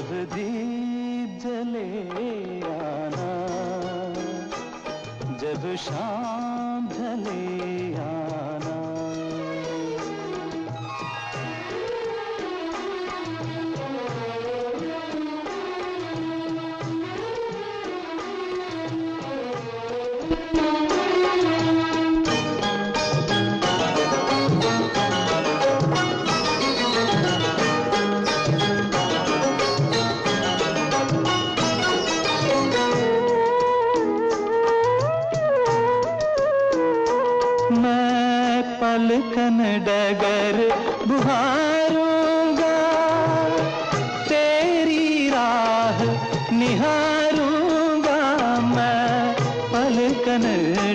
जब दीप जले आना, जब शाम ढले आना। पलकन डगर बुहारूंगा, तेरी राह निहारूंगा। मैं पलकन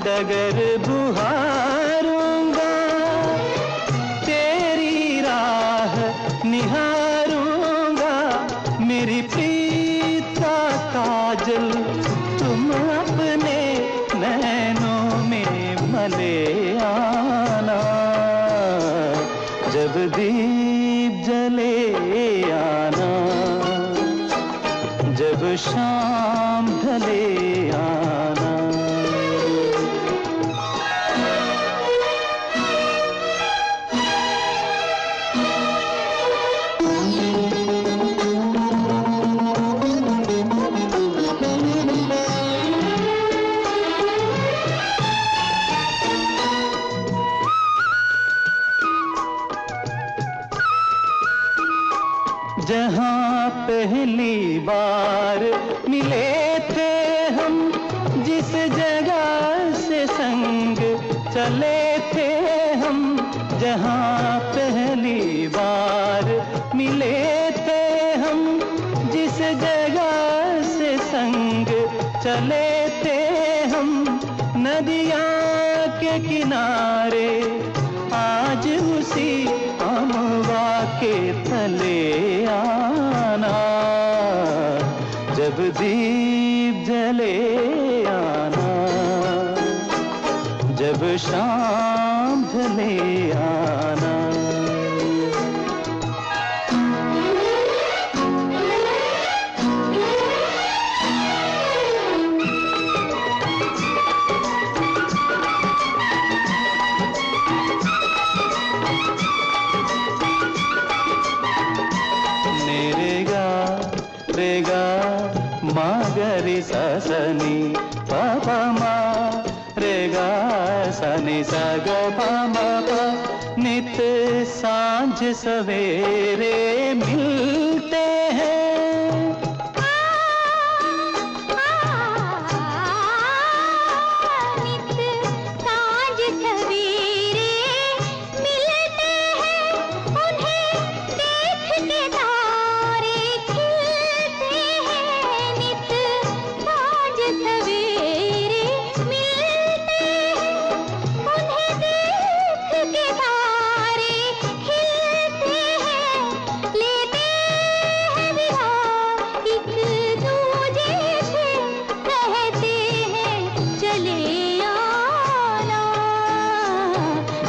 डगर बुहारूंगा, तेरी राह निहारूंगा। मेरी प्रीत का काजल तुम अपने नैनों में मले आना, जब दीप जले आना, जब शाम ढले आना। जहाँ पहली बार मिले थे हम, जिस जगह से संग चले थे हम। जहाँ पहली बार मिले थे हम, जिस जगह से संग चले थे हम। नदियाँ के किनारे आज उसी अमवा के तले आना, जब दीप जले आना, जब शाम ढले आना। मागरी सनी पापा मा रेगा सनी सग पामा पा। नित सांझ सवेरे मिलते हैं,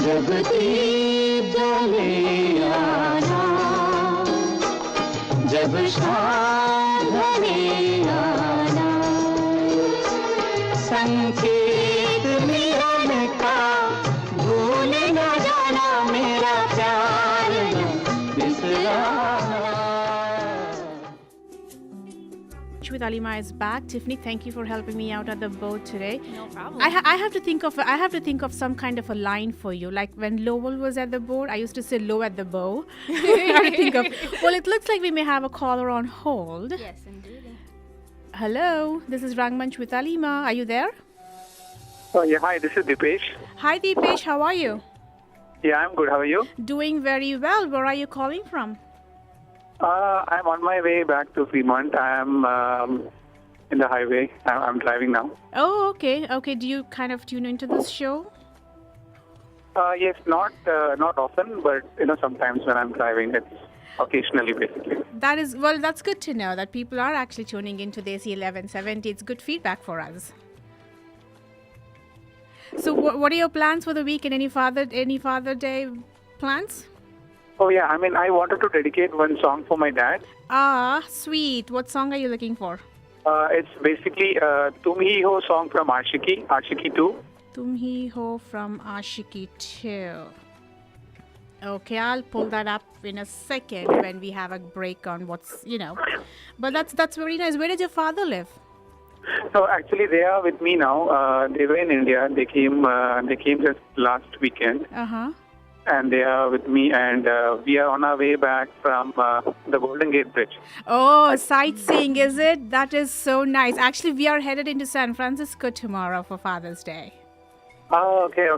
जब दीप जले आना, जब शाम ढले आना। संकेत मिलन का भूल न जाना, मेरा प्यार न बिसराना। With Alima is back. Tiffany, thank you for helping me out at the boat today. No problem. I have to think of some kind of a line for you. Like when Lowell was at the boat, I used to say low at the bow. I have to think of. Well, it looks like we may have a caller on hold. Yes, indeed. Hello, this is Rangmunch with Alima. Are you there? Yeah, hi, this is Dipesh. Hi, Deepesh. How are you? Yeah, I'm good. How are you? Doing very well. Where are you calling from? I'm on my way back to Fremont. I'm in the highway. I'm driving now. Oh, okay. Okay. Do you kind of tune into this show? Yes, not often, but sometimes when I'm driving, it's occasionally, basically. That's good to know that people are actually tuning into Desi 1170. It's good feedback for us. So, what are your plans for the weekend? Any Father Day plans? Oh yeah, I mean, I wanted to dedicate one song for my dad. Ah, sweet. What song are you looking for? It's basically "Tum Hi Ho" song from Ashiki 2. Tum Hi Ho from Ashiki 2. Okay, I'll pull that up in a second when we have a break on But that's very nice. Where did your father live? So actually, they are with me now. They were in India. They came just last weekend, Uh-huh. and they are with me. And we are on our way back from the Golden Gate Bridge. Oh, sightseeing, is it? That is so nice. Actually, we are headed into San Francisco tomorrow for Father's Day. Oh, okay.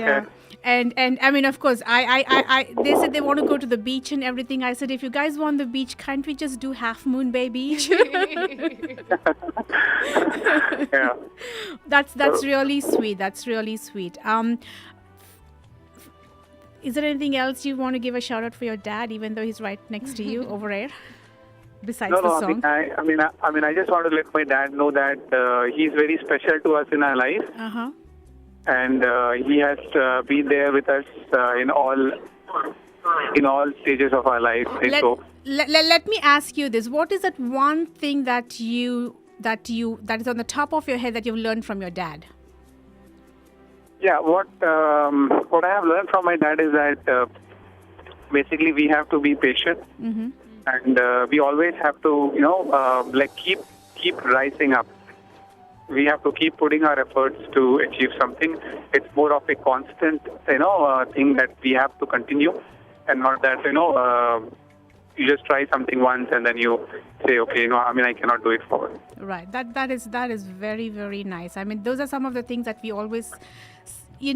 Yeah. And I mean, of course, they said they want to go to the beach and everything. I said, if you guys want the beach, can't we just do Half Moon Bay Beach? Yeah. That's really sweet. That's really sweet. Is there anything else you want to give a shout out for your dad, even though he's right next to you over there? Besides No, the no. song. I mean, I just want to let my dad know that he's very special to us in our life. Uh-huh. And he has been there with us in all stages of our life. Let me ask you this: what is that one thing that is on the top of your head that you've learned from your dad? Yeah, what I have learned from my dad is that basically we have to be patient, and we always have to keep rising up. We have to keep putting our efforts to achieve something. It's more of a constant, thing that we have to continue, and not that, you just try something once and then you say, okay, I cannot do it forward. Right. That is very, very nice. I mean, those are some of the things that we always, we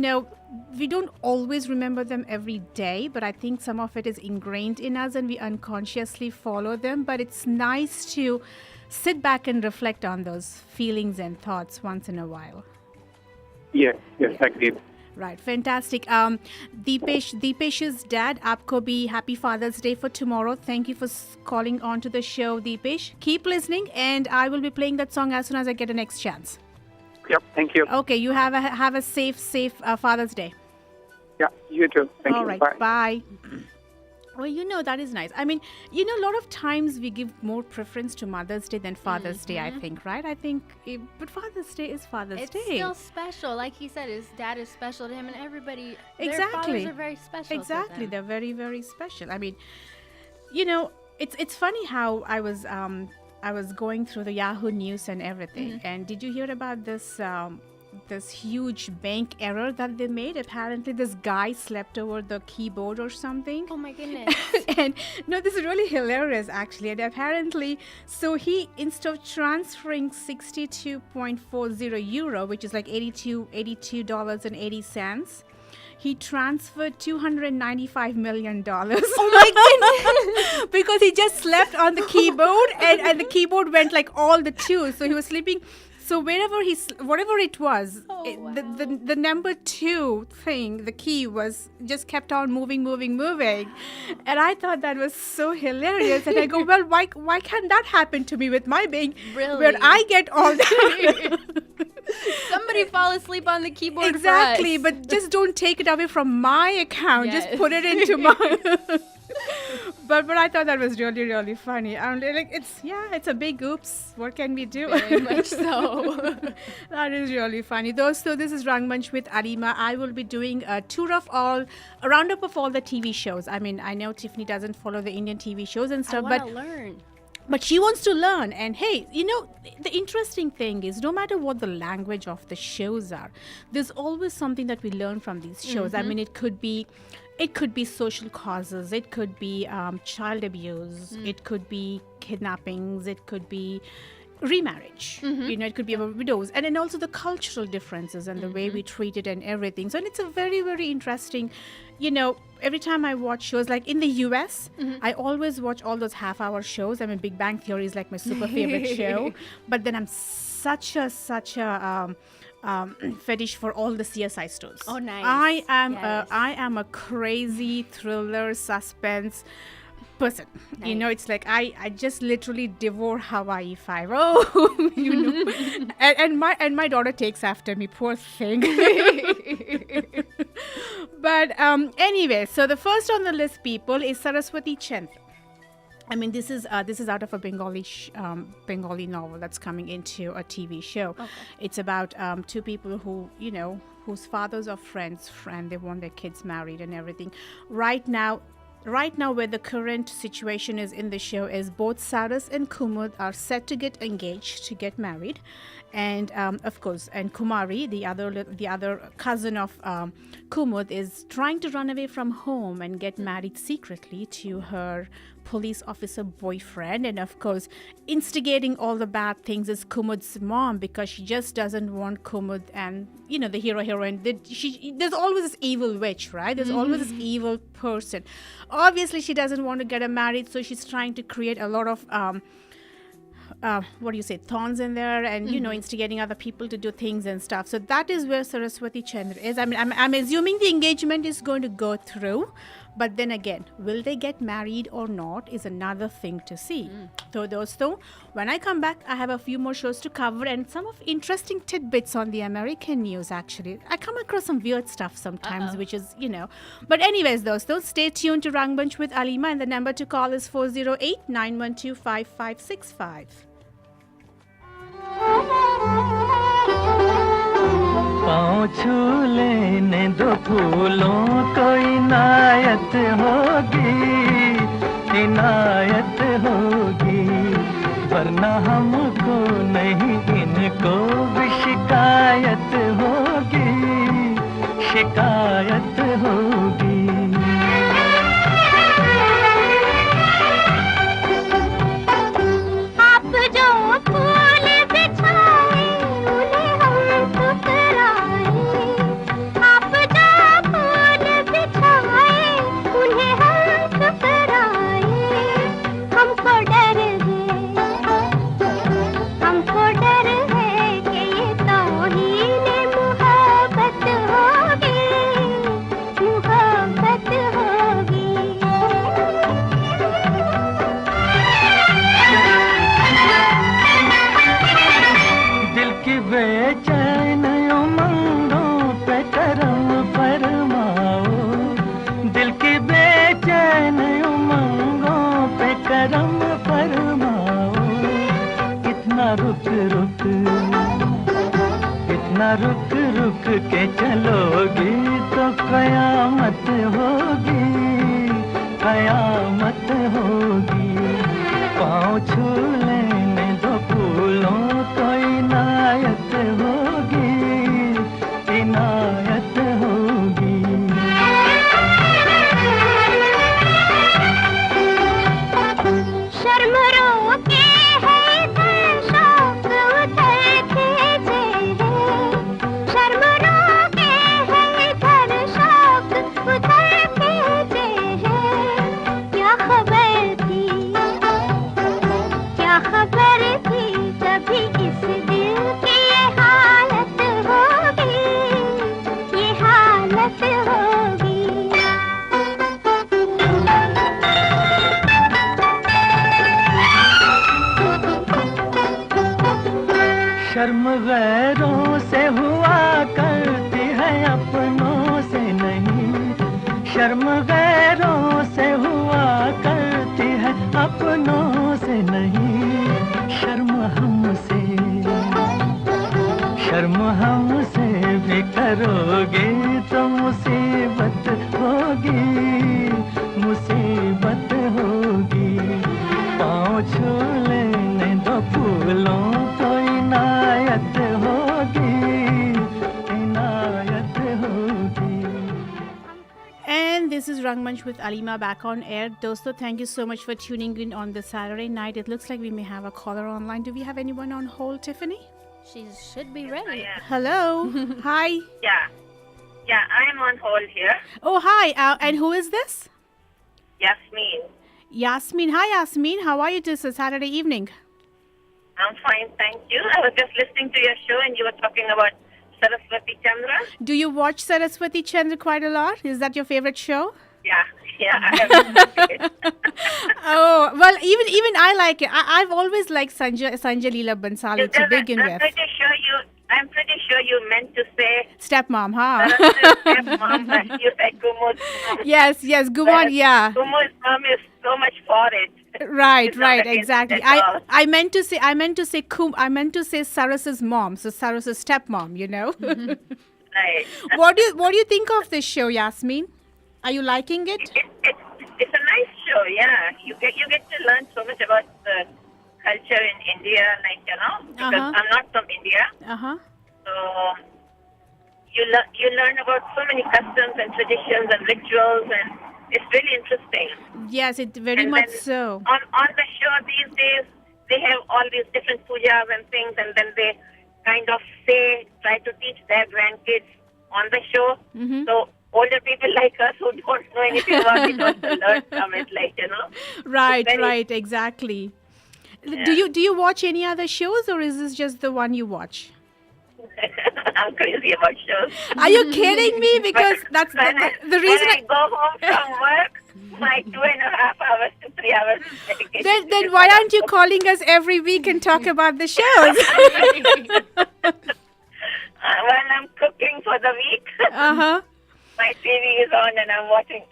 don't always remember them every day, but I think some of it is ingrained in us and we unconsciously follow them. But it's nice to sit back and reflect on those feelings and thoughts once in a while. Yes, agreed. Right, fantastic. Deepesh's dad, aapko bhi happy Father's Day for tomorrow. Thank you for calling on to the show, Deepesh. Keep listening, and I will be playing that song as soon as I get a next chance. Yep, thank you. Okay, you have a safe Father's Day. Yeah, you too. Thank you. All right, bye. Well, that is nice. I mean, a lot of times we give more preference to Mother's Day than Father's Day, I think, right? But Father's Day is Father's Day. It's still special. Like he said, his dad is special to him, and everybody, exactly. Their fathers are very special. Exactly, they're very, very special. I mean, it's funny how I was going through the Yahoo News and everything, and did you hear about this huge bank error that they made? Apparently this guy slept over the keyboard or something. Oh my goodness. And no, this is really hilarious actually. And apparently, so he, instead of transferring 62.40 euro, which is like $82.80, he transferred $295 million. Oh my goodness. Because he just slept on the keyboard and the keyboard went like all the twos. So he was sleeping. So whatever it was, the number 2 thing, the key was just kept on moving. And I thought that was so hilarious. And I go, well, why can't that happen to me with my bank? Really? Where I get all that. Somebody fall asleep on the keyboard. Exactly, for us. but just don't take it away from my account. Yes. Just put it into my... But I thought that was really, really funny. It's a big oops. What can we do? Very much so. That is really funny. So this is Rangmunch with Alima. I will be doing a roundup of all the TV shows. I mean, I know Tiffany doesn't follow the Indian TV shows and stuff, I want to learn. But she wants to learn. And hey, the interesting thing is no matter what the language of the shows are, there's always something that we learn from these shows. I mean, it could be social causes, it could be child abuse, it could be kidnappings, it could be remarriage, it could be about widows, and then also the cultural differences and the way we treat it and everything. So, and it's a very, very interesting, every time I watch shows, like in the US, I always watch all those half-hour shows. I mean, Big Bang Theory is like my super favorite show, but then I'm such a fetish for all the CSI stories. Oh, nice. I am a crazy thriller suspense person. Nice. It's like I just literally devour Hawaii 5. Oh, and my daughter takes after me, poor thing. But anyway, so the first on the list, people, is Saraswati Chandra. I mean, this is out of a Bengali novel that's coming into a TV show. Okay. It's about two people who, whose fathers are friends, and they want their kids married and everything. Right now, where the current situation is in the show is both Saras and Kumud are set to get engaged, to get married, and of course, and Kumari, the other cousin of Kumud, is trying to run away from home and get married secretly to her police officer boyfriend. And of course, instigating all the bad things is Kumud's mom, because she just doesn't want Kumud and the hero heroine. There's always this evil witch, right? There's always this evil person. Obviously, she doesn't want to get her married, so she's trying to create a lot of thorns in there, and instigating other people to do things and stuff. So that is where Saraswati Chandra is. I mean, I'm assuming the engagement is going to go through, but then again, will they get married or not is another thing to see. So dosto, when I come back, I have a few more shows to cover and some of interesting tidbits on the American news. Actually, I come across some weird stuff sometimes, which is But anyways, dosto, stay tuned to Rangmunch with Alima, and the number to call is 408-912-5565. पाँव छू लेने दो फूलों को इनायत होगी, इनायत होगी, वरना हमको नहीं इनको भी शिकायत होगी, शिकायत होगी। आप जो फूल बिछाए उन्हें हम ठुकराए, आप जो फूल बिछाए उन्हें हम ठुकराए। हमको डर है कि ये तौहीन मुहब्बत होगी, मुहब्बत होगी। दिल की बेचैन उमंगों पे करम फरमाओ, दिल की बेचैन उमंगों पे करम फरमाओ। इतना रुक रुक के चलोगी तो कयामत होगी, कयामत होगी। पाँव छू लेने दो फूलों को इनायत होगी, इनायत होगी। शर्म रोके है इधर शौक उधर खींचे है, शर्म रोके है इधर शौक उधर खींचे है। क्या खबर थी कभी इस दिल की ये हालत होगी, ये हालत होगी। शर्म गैरों से हुआ करती है, अपनों से नहीं। शर्म गैरों से हुआ करती है, अपनों से नहीं। शर्म हमसे भी करोगे तो मुसीबत होगी, मुसीबत होगी। पाँव छू लेने दो फूलों को इनायत होगी, इनायत होगी। And this is Rangmunch with Alima back on air. Dosto, thank you so much for tuning in on this Saturday night. It looks like we may have a caller online. Do we have anyone on hold, Tiffany? She should be ready. Hello. Hi. Yeah, I'm on hold here. Oh, hi. And who is this? Yasmin. Yasmin. Hi, Yasmin. How are you this Saturday evening? I'm fine, thank you. I was just listening to your show and you were talking about Saraswati Chandra. Do you watch Saraswati Chandra quite a lot? Is that your favorite show? Yeah, I have been watching it. Oh, well, even I like it. I've always liked Sanjay Leela Bansali to begin with. I'm I'm pretty sure you meant to say Stepmom, huh? stepmom, but you said Kumu's mom. Yes, Gumon, yeah. Kumu's mom is so much for it. Right, It's not against exactly. it at all. I meant to say Saras's mom, so Saras's stepmom, you know. Right. What do you think of this show, Yasmin? Are you liking it? It's a nice show, yeah. You get to learn so much about the culture in India, like, you know, because I'm not from India. Uh-huh. So you learn about so many customs and traditions and rituals, and it's really interesting. Yes, it very And much then so. On the show these days, they have all these different pujas and things, and then they kind of try to teach their grandkids on the show. Mm-hmm. So older people like us who don't know anything about it also learn from it, like, you know. Right, exactly. Yeah. Do you watch any other shows, or is this just the one you watch? I'm crazy about shows. Are you kidding me? Because that's the reason. When I go home from work, my 2.5 hours to 3 hours is dedicated. Then why aren't you calling us every week and talk about the shows? When I'm cooking for the week, Uh-huh. my TV is on and I'm watching.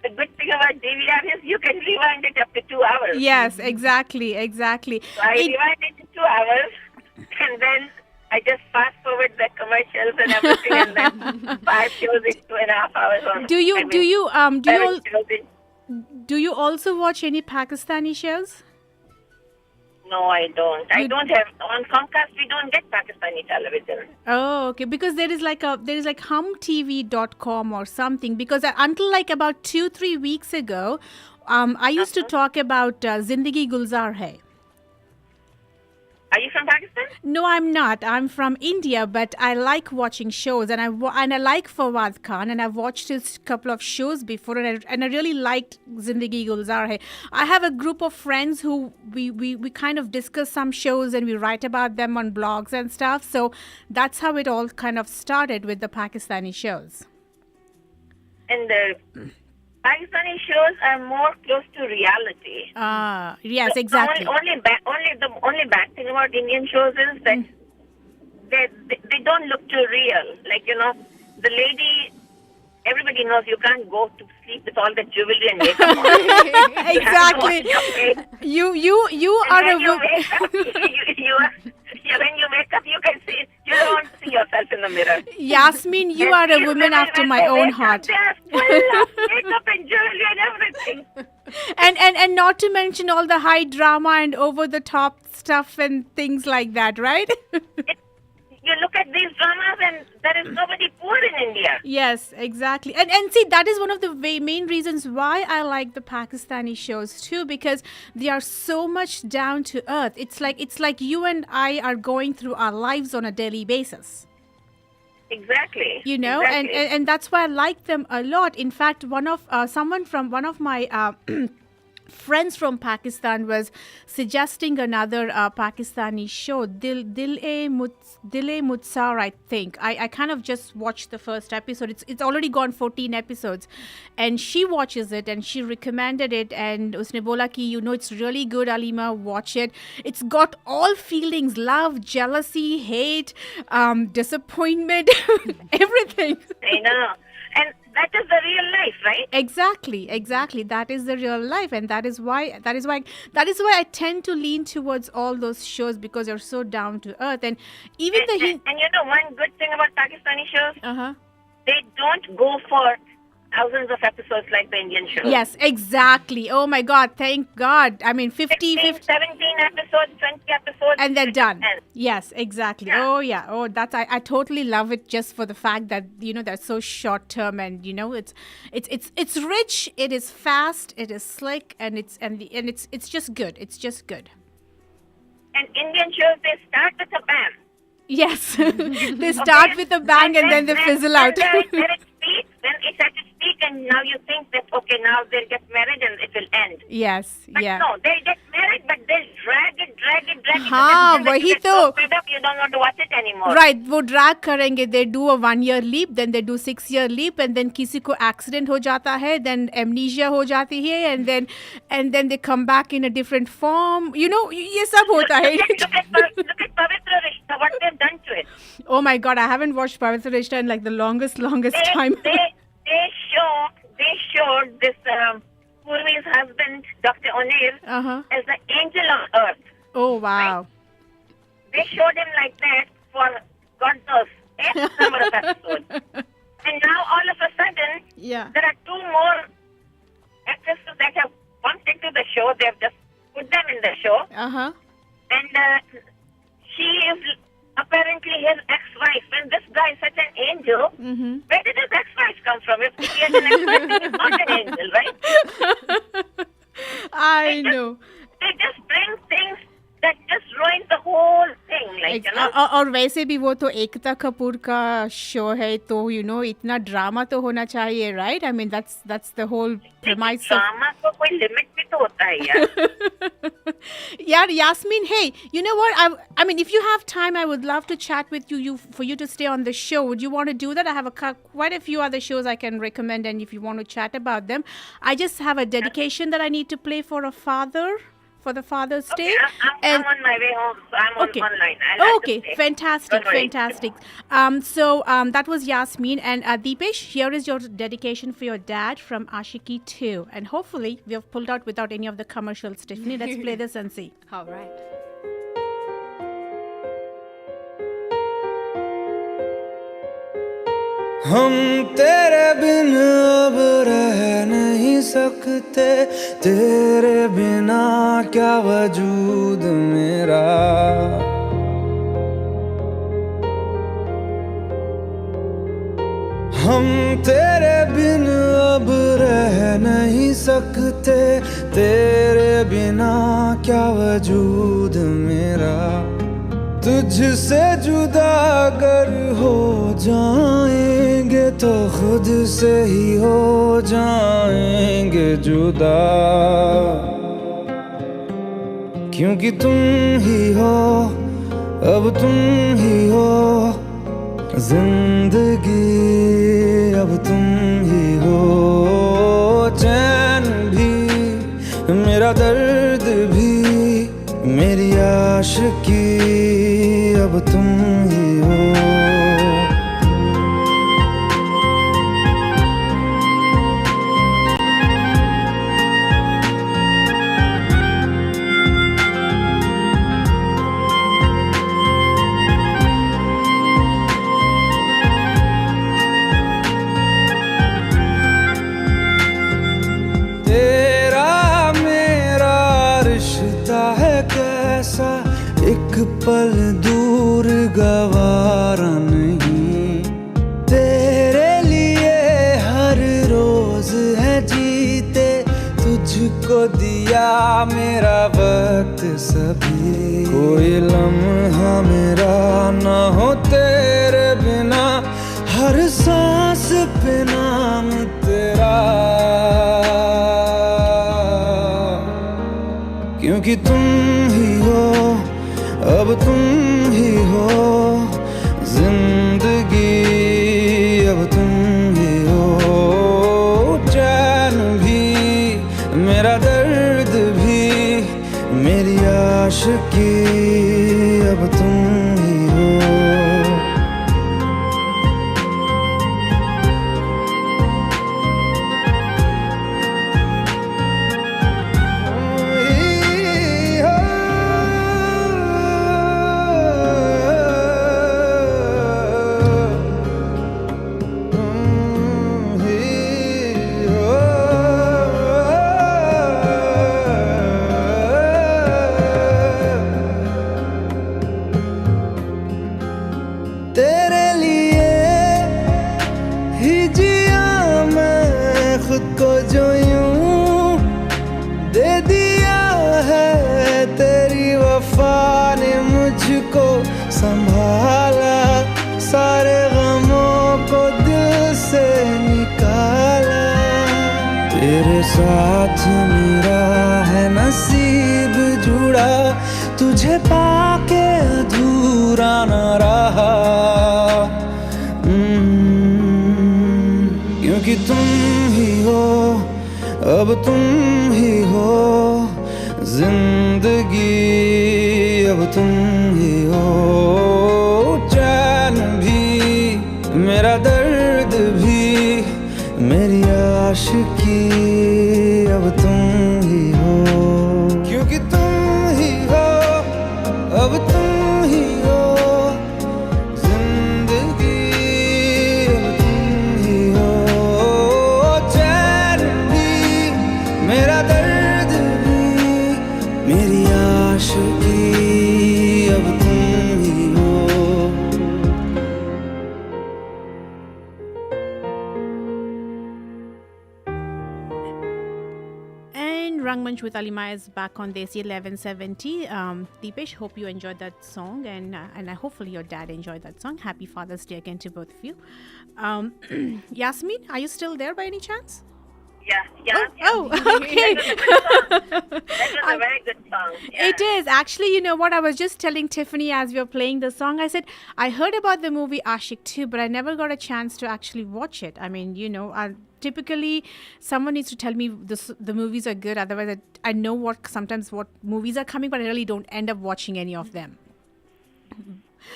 The good thing about DVR is you can rewind it up to 2 hours. Yes, exactly. So I rewind it to 2 hours, and then I just fast forward the commercials and everything, and then 5 shows in 2.5 hours. Or, Do you 7 shows in- do you also watch any Pakistani shows? No, I don't. I don't have on Comcast. We don't get Pakistani television. Oh, okay. Because there is like humtv.com or something. Because until like about 2-3 weeks ago, I used to talk about Zindagi Gulzar Hai. Are you from Pakistan? No, I'm not. I'm from India, but I like watching shows, and I like Fawad Khan, and I've watched his couple of shows before, and I really liked Zindagi Gulzar Hai. I have a group of friends who we kind of discuss some shows and we write about them on blogs and stuff. So that's how it all kind of started with the Pakistani shows. And the Pakistani shows are more close to reality. Yes, exactly. The only bad thing about Indian shows is that they don't look too real. Like, you know, the lady, everybody knows you can't go to sleep with all the jewelry and makeup on. Exactly. You are a when you wake up, you can see, you don't see yourself in the mirror. Yasmin, you are a woman after my own heart. They are full of makeup and jewelry and everything. And not to mention all the high drama and over the top stuff and things like that, right? You look at these dramas and there is nobody poor in India. Yes, exactly. And see, that is one of the main reasons why I like the Pakistani shows too, because they are so much down to earth. It's like you and I are going through our lives on a daily basis. Exactly. You know, exactly. and that's why I like them a lot. In fact, one of my friends from Pakistan was suggesting another Pakistani show, Dil-e Mutsar, I think. I kind of just watched the first episode. It's already gone 14 episodes, and she watches it and she recommended it, and usne bola ki, you know, it's really good, Alima, watch it. It's got all feelings: love, jealousy, hate, disappointment, everything. I know. And that is the real life, right? Exactly. That is the real life, and that is why I tend to lean towards all those shows, because they're so down to earth. And even And you know one good thing about Pakistani shows? They don't go for thousands of episodes like the Indian shows. Yes, exactly. Oh my God, thank God. I mean, 50, 17 episodes, 20 episodes. and they're done. And Yes, exactly. Yeah. Oh yeah. Oh, I totally love it, just for the fact that, you know, they're so short term, and you know, it's rich, it is fast, it is slick, and it's just good. It's just good. And Indian shows, they start with a bang. Yes. They start with a bang and then they fizzle out. When it's at its week, and now you think that, okay, now they'll get married and it will end. Yes, But yeah. no, they'll get married, but they'll drag it. हाँ, until वही you get तो. so fed up, you don't want to watch it anymore. Right, वो drag करेंगे. They do a 1-year leap, then they do 6-year leap, and then किसी को accident हो जाता है, then amnesia हो जाती है, and then they come back in a different form. You know, ये सब होता है. Look at Pavitra Rishta, what they've done to it. Oh my God, I haven't watched Pavitra Rishta in like the longest time. They showed this Purvi's husband, Dr. O'Neill, as the angel on earth. Oh wow. They showed him like that for God knows X number of episodes. And now all of a sudden, Yeah. there are 2 more actresses that have bumped into the show. They have just put them in the show. And she is apparently his ex-wife. And this guy is such an angel. Where did his ex-wife come from? If he has an ex-wife, he is not an angel, right? I know. They just bring things that just ruin the whole thing. Like, you know. और वैसे भी वो तो एकता कपूर का show है, तो you know इतना drama तो होना चाहिए, right? I mean that's the whole premise of drama को कोई लिमिट भी तो होता है यार. Yeah, Yasmin, hey, you know what? I mean, if you have time, I would love to chat with you for you to stay on the show. Would you want to do that? I have quite a few other shows I can recommend, and if you want to chat about them, I just have a dedication that I need to play for a father, for the Father's Day. I'm on my way home, so I'm online. I'll have to stay. Fantastic, Don't worry. fantastic. So that was Yasmin, and Deepesh, here is your dedication for your dad from Ashiki 2. And hopefully we have pulled out without any of the commercials, Tiffany. Let's play this and see. All right. हम तेरे बिन अब रह नहीं सकते, तेरे बिना क्या वजूद मेरा. हम तेरे बिन अब रह नहीं सकते, तेरे बिना क्या वजूद मेरा. तुझसे जुदा अगर हो जाएंगे तो खुद से ही हो जाएंगे जुदा. क्योंकि तुम ही हो, अब तुम ही हो जिंदगी, अब तुम ही हो. चैन भी, मेरा दर्द भी, मेरी आशिकी, अब तुम ही हो. एक पल दूर गवारा नहीं, तेरे लिए हर रोज है जीते, तुझको दिया मेरा वक्त सभी. कोई लम्हा मेरा ना हो तेरे बिना, हर सांस पे नाम तेरा. क्योंकि तुम ही हो, अब तुम ही हो जिंदगी, अब तुम ही हो. चैन भी, मेरा दर्द भी, मेरी आशिकी, अब तुम ही हो. साथ मेरा है नसीब जुड़ा, तुझे पाके अधूरा न रहा। क्योंकि तुम ही हो, अब तुम ही हो जिंदगी, अब तुम ही हो चैन भी, मेरा दर्द भी, मेरी आशिकी, अब तुम ही हो। क्योंकि तुम ही हो, अब तुम ही हो जिंदगी, अब तुम ही हो चैन भी, मेरा दर्द भी, मेरी आशिकी, अब तुम ही हो। And Rangmunch with Alima is back on Desi 1170. Deepesh, hope you enjoyed that song, and hopefully your dad enjoyed that song. Happy Father's Day again to both of you. Yasmin, are you still there by any chance? Yeah. Oh, okay. That was a very good song. Yeah. It is. Actually, you know what? I was just telling Tiffany as we were playing the song, I said, I heard about the movie Ashik too, but I never got a chance to actually watch it. I mean, you know, typically someone needs to tell me the movies are good. Otherwise, I know sometimes what movies are coming, but I really don't end up watching any of them.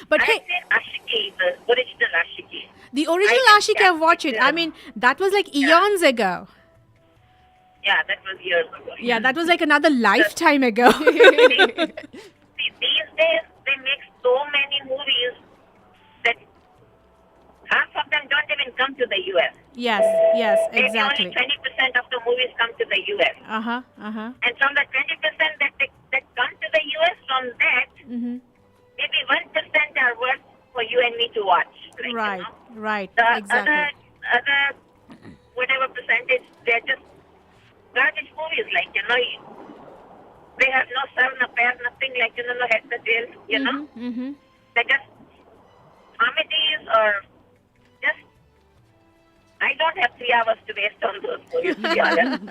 But I hey, said Ashiki, the original Ashiki. the original Ashik, I watched it. I mean, that was like eons ago. Yeah, that was years ago. Yeah, that was like another lifetime ago. See, these days they make so many movies that half of them don't even come to the US. Yes, Maybe exactly. only 20% of the movies come to the US. Uh-huh. And from the 20% that come to the US, from that, maybe 1% are worth for you and me to watch. Like, Right, you know? right, The exactly. other whatever percentage, they're just garbage movies. Like, you know, they have no star, no pair, nothing, like, you know, no head, no tail, you know. They're just comedies or just, I don't have 3 hours to waste on those movies, to be honest.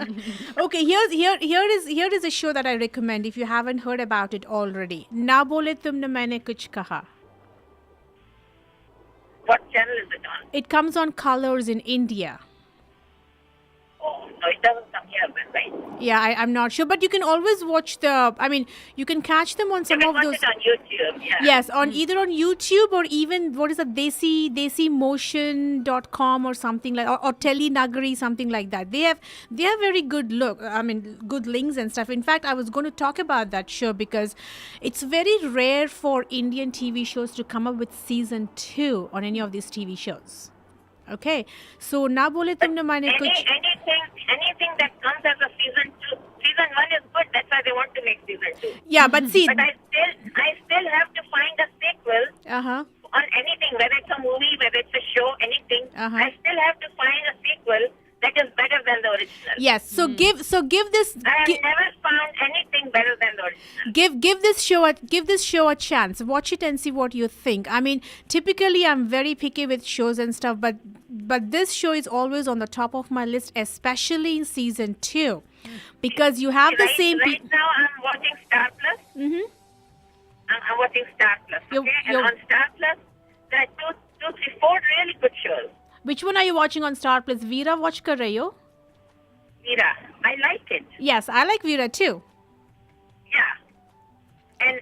Okay, here is a show that I recommend if you haven't heard about it already. Na bole tumne maine kuch kaha. What channel is it on? It comes on Colors in India. Oh, no, it doesn't come here, then, right? Yeah, I'm not sure, but you can always watch you can catch them on You some can of watch those. it on YouTube, yeah. Yes, on either on YouTube or even what is it, DesiMotion.com or something like, or Telenagari, something like that. They have very good good links and stuff. In fact, I was going to talk about that show because it's very rare for Indian TV shows to come up with season 2 on any of these TV shows. Okay, so na bole tumne maine kuch. Anything that comes as a season 2, season 1 is good. That's why they want to make season 2. Yeah, but see. But I still have to find a sequel on anything, whether it's a movie, whether it's a show, anything. I still have to find a sequel that is better than the original. Yes, so give this. I have never found anything better than the original. Give this show a chance. Watch it and see what you think. I mean, typically I'm very picky with shows and stuff, but this show is always on the top of my list, especially in season 2, because you have the same. Right now, I'm watching Star Plus. I'm watching Star Plus. Okay, and on Star Plus, there are 2, 3, 4 really good shows. Which one are you watching on Star Plus? Veera watch kar rahi ho? Veera, I liked it. Yes, I like Veera too. Yeah. And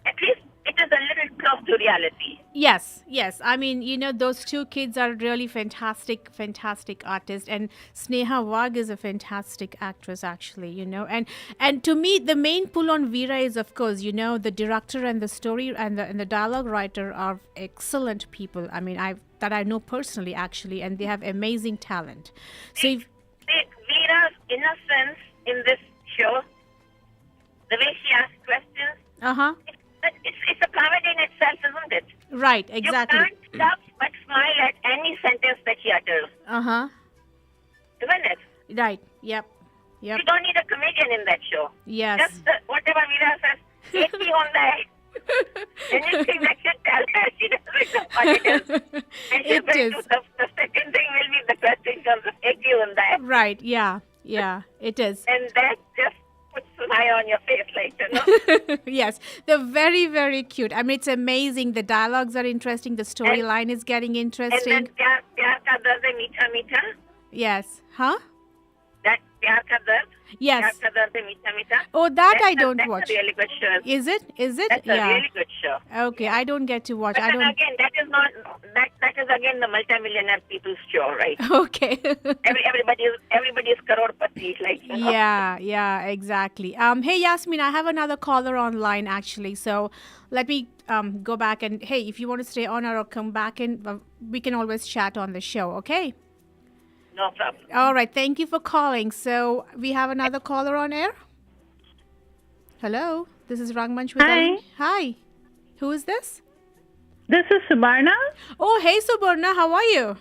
at least it is a little close to reality. Yes. I mean, you know, those 2 kids are really fantastic artists, and Sneha Wagh is a fantastic actress, actually, you know. And to me, the main pull on Veera is, of course, you know, the director and the story and the dialogue writer are excellent people. I mean, I know personally, actually, and they have amazing talent. So if, Veera's innocence in this show, the way she asks questions, it's a comedy in itself, isn't it? Right, exactly. You can't stop but smile at any sentence that she utters. Isn't it? Right, yep. You don't need a comedian in that show. Yes. Just whatever Veera says, hit me on that. Anything that you tell her, she doesn't know what it is. And she's It going is. to, the second thing will be the question comes, hit you on that. Right, yeah. Yeah, it is. And that just puts a smile on your face, like. Yes, they're very, very cute. I mean, it's amazing. The dialogues are interesting. The storyline is getting And interesting. then Pyar Ka Dard Hai Meetha Meetha. Yes. Huh? That Pyar Ka Dard. Yes. Pyar Ka Dard Hai Meetha Meetha. Oh, that I don't that's watch. a really good show. Is it? Is it? That's a Yeah. really good show. Okay, I don't get to watch. But I then don't. again, that is not that is again the multimillionaire people's show, right? Okay. Everybody is crorepati, like. Yeah, exactly. Hey, Yasmin, I have another caller online actually. So let me go back and hey, if you want to stay on or come back in, we can always chat on the show. Okay. No problem. All right. Thank you for calling. So we have another caller on air. Hello. This is Rangmunch with Hi. Alima. Hi. Who is this? This is Subarna. Oh, hey, Subarna. How are you?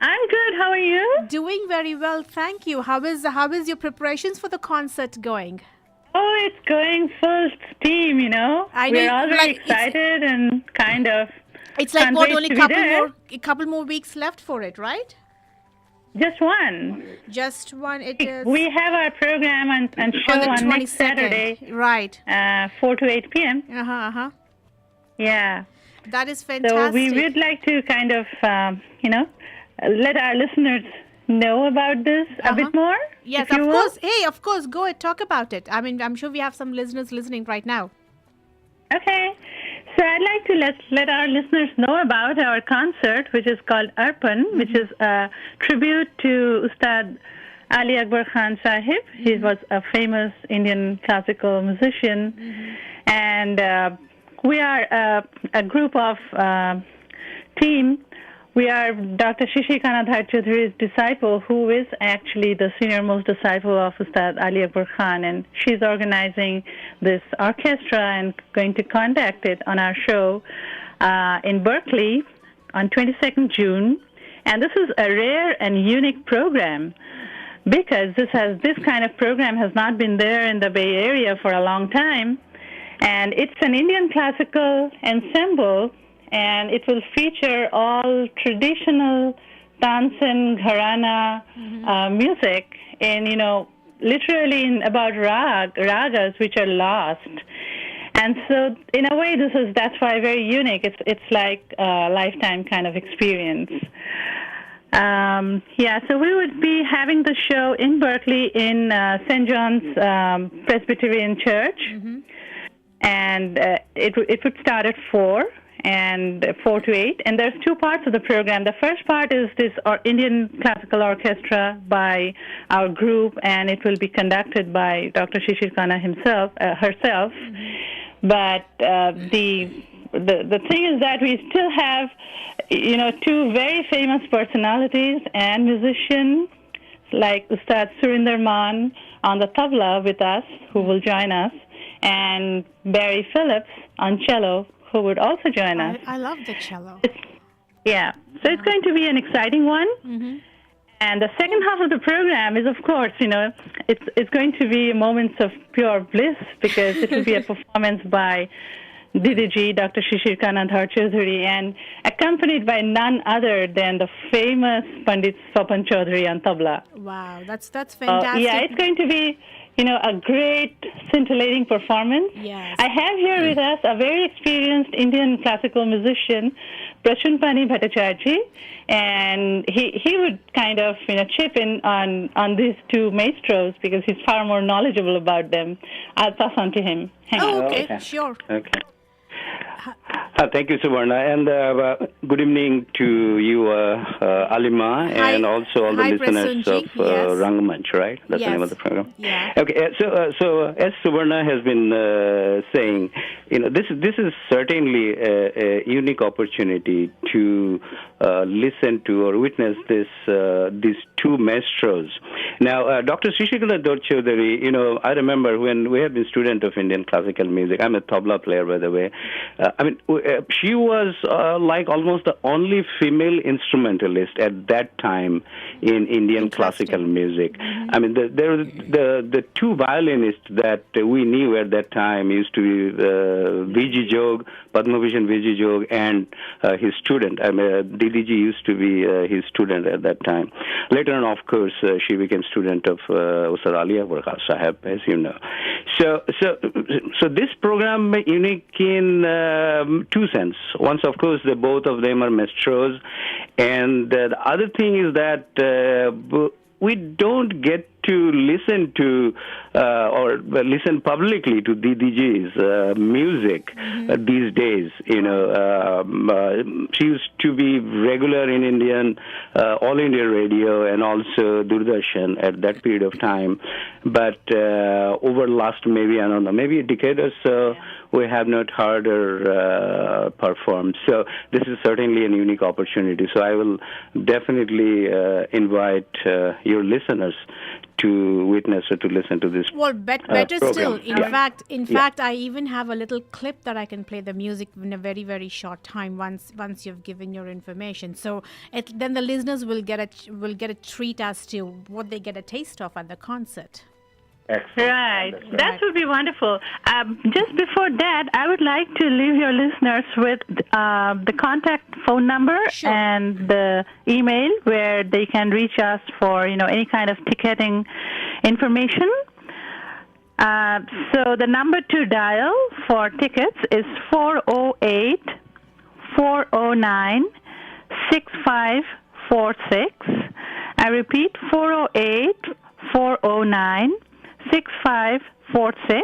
I'm good. How are you? Doing very well, thank you. How is your preparations for the concert going? Oh, it's going full steam, you know. I know, We're all very like, it's- excited and kind of. It's like Can't what wait only to be there. a couple more weeks left for it, right? Just one. Just one. It is We have our program and show on the on next 22nd. Saturday, Right. 4 to 8 p.m. Uh-huh. Yeah. That is So fantastic. we would like to kind of, let our listeners know about this a bit more. Yes, if you of will. course. Hey, of course. Go ahead. Talk about it. I mean, I'm sure we have some listeners listening right now. Okay. So I'd like to let our listeners know about our concert, which is called Arpan, which is a tribute to Ustad Ali Akbar Khan Sahib. He was a famous Indian classical musician. And we are a group of team. We are Dr. Shishir Kanadhar Chaudhury's disciple, who is actually the senior-most disciple of Ustad Ali Akbar Khan, and she's organizing this orchestra and going to conduct it on our show in Berkeley on 22nd June. And this is a rare and unique program because this kind of program has not been there in the Bay Area for a long time. And it's an Indian classical ensemble, and it will feature all traditional Tansen, Gharana music in, literally in about ragas which are lost. And so, in a way, that's why very unique. It's like a lifetime kind of experience. So we would be having the show in Berkeley in St. John's Presbyterian Church. And it would start at 4 to 8. And there's two parts of the program. The first part is this Indian classical orchestra by our group, and it will be conducted by Dr. Shishir Khanna herself. But the thing is that we still have, two very famous personalities and musicians like Ustad Surinder Maan on the tabla with us, who will join us, and Barry Phillips on cello, who would also join us. I love the cello. So it's going to be an exciting one. And the second half of the program is, of course, it's going to be moments of pure bliss because it will be a performance by Didiji, Dr. Shishir Kanadhar Chaudhury, and accompanied by none other than the famous Pandit Swapan Chaudhury on tabla. Wow, that's fantastic. It's going to be, a great scintillating performance. Yes. I have here with us a very experienced Indian classical musician, Prachunpani Bhattacharya, and he would kind of, chip in on these two maestros because he's far more knowledgeable about them. I'll pass on to him. Hang on. Okay, sure. Okay. Thank you, Suvarna, and good evening to you, Alima, and also all the Hi, listeners of Prasunji. Yes. Rangmunch, right? That's the name of Yes. the program. Yeah. Okay, so as Suvarna has been saying, this is certainly a unique opportunity to listen to or witness these two maestros. Now, Dr. Srishikala Chaudhary, I remember when we have been student of Indian classical music. I'm a tabla player, by the way. she was like almost the only female instrumentalist at that time in Indian classical music. I mean, the two violinists that we knew at that time used to be V.G. Jog, Padma Bhushan V.G. Jog, and his student. I mean, DDG used to be his student at that time. Later on, of course, she became student of Ustad Ali Akbar Khan Sahib, as you know. So this program unique in two sense. Once, of course, both of them are maestros, and the other thing is that we don't get to listen to or listen publicly to DDG's music these days. You know, she used to be regular in Indian All India Radio and also Doordarshan at that period of time. But over last maybe, I don't know, maybe a decade or so, we have not heard her perform. So this is certainly a unique opportunity. So I will definitely invite your listeners to witness or to listen to this. Well, better still. program. In fact, I even have a little clip that I can play the music in a very, very short time once you've given your information. So then the listeners will get a treat as to what they get a taste of at the concert. Excellent. Right. That would be wonderful. Just before that, I would like to leave your listeners with the contact phone number and the email where they can reach us for any kind of ticketing information. So the number to dial for tickets is 408-409-6546. I repeat, 408-409-6546,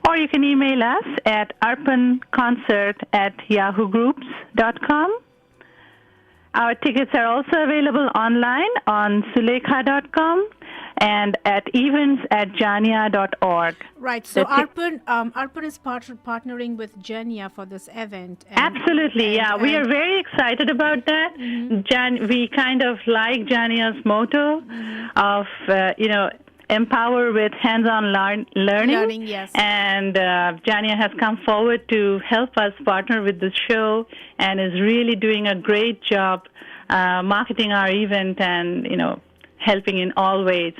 or you can email us at arpanconcert@yahoogroups.com. Our tickets are also available online on sulekha.com and at events@jania.org. Right. So Arpan is partnering with Jania for this event. Absolutely, yeah. We are very excited about that. We kind of like Jania's motto of, empower with hands-on learning. Yes. And Jania has come forward to help us partner with the show and is really doing a great job marketing our event and, helping in all ways.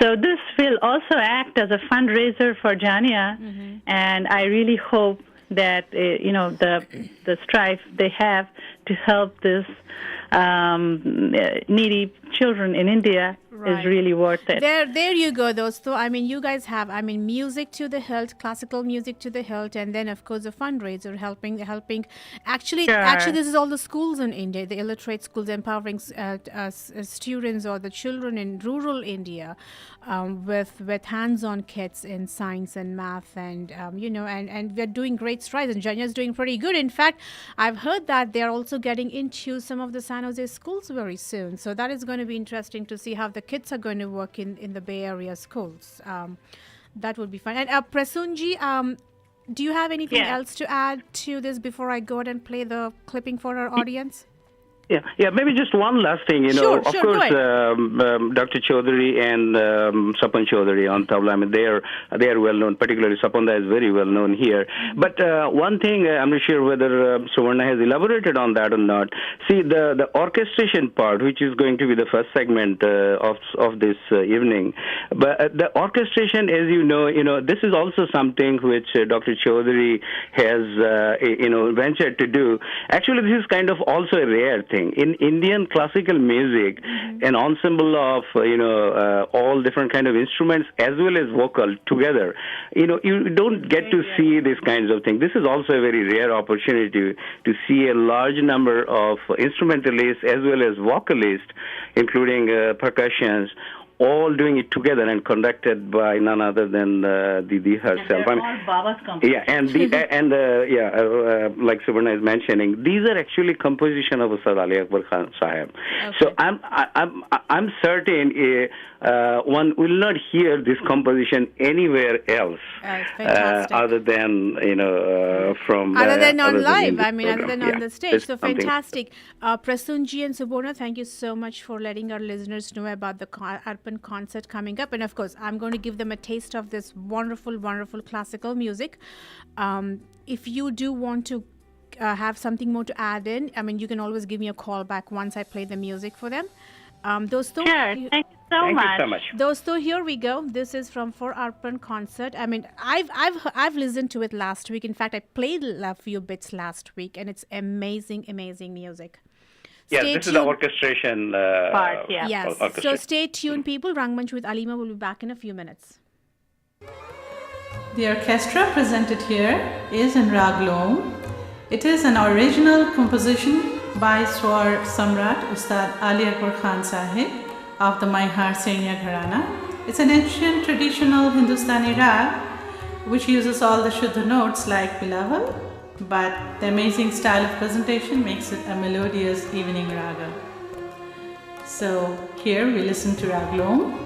So this will also act as a fundraiser for Jania, and I really hope that, the strive they have to help this needy children in India is really worth it. There you go, dosto. I mean, you guys have, music to the hilt, classical music to the hilt, and then of course a fundraiser helping. Actually, this is all the schools in India, the illiterate schools, empowering students or the children in rural India with hands-on kits in science and math, and and we're doing great strides. And Jania is doing pretty good. In fact, I've heard that they're also getting into some of the San Jose schools very soon. So that is going to be interesting to see how the kids are going to work in the Bay Area schools. That would be fun. And Prasunji, do you have anything else to add to this before I go ahead and play the clipping for our audience? Yeah. Maybe just one last thing. Of course, Dr. Chaudhary and Sapan Chaudhary on tabla. I mean, they are well known. Particularly Sapanda is very well known here. But one thing, I'm not sure whether Suvarna has elaborated on that or not. See, the orchestration part, which is going to be the first segment of this evening. But the orchestration, as you know, this is also something which Dr. Chaudhary has ventured to do. Actually, this is kind of also a rare thing. In Indian classical music, an ensemble of all different kind of instruments as well as vocal together, you don't get to see these kinds of things. This is also a very rare opportunity to see a large number of instrumentalists as well as vocalists, including percussions, all doing it together and conducted by none other than Didi herself. And all Baba's company. Yeah, like Suvarna is mentioning, these are actually composition of Ustad Ali Akbar Khan Sahib. Okay. So I'm certain one will not hear this composition anywhere else other than from other than on live. On the stage. So fantastic. Prasunji and Suborna, thank you so much for letting our listeners know about the Arpan concert coming up. And of course, I'm going to give them a taste of this wonderful, wonderful classical music. If you do want to have something more to add in, I mean, you can always give me a call back once I play the music for them. Dosto, Sure. Thank you so much. Thank you so much. Dosto, here we go. This is from For Arpan concert. I mean, I've listened to it last week. In fact, I played a few bits last week, and it's amazing music. Yes, Stay this is the tuned. orchestration Part, yeah. Yes. orchestra. So stay tuned, people. Rangmunch with Alima will be back in a few minutes. The orchestra presented here is in Rangmunch. It is an original composition by Swar Samrat Ustad Ali Akbar Khan Sahib of the Maihar Senia Gharana. It's an ancient traditional Hindustani rag which uses all the Shuddha notes like Bilaval, but the amazing style of presentation makes it a melodious evening raga. So here we listen to Rangmunch.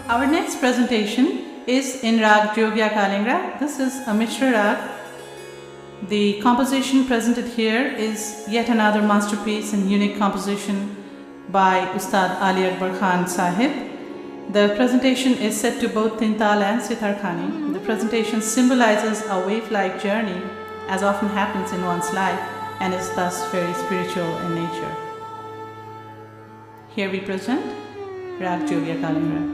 Our next presentation is in Rag Jogya Kalinga. This is a Mishra Rag. The composition presented here is yet another masterpiece and unique composition by Ustad Ali Akbar Khan Sahib. The presentation is set to both Tintal and Sitar Khani. The presentation symbolizes a wave-like journey, as often happens in one's life, and is thus very spiritual in nature. Here we present Rag Jogya Kalinga.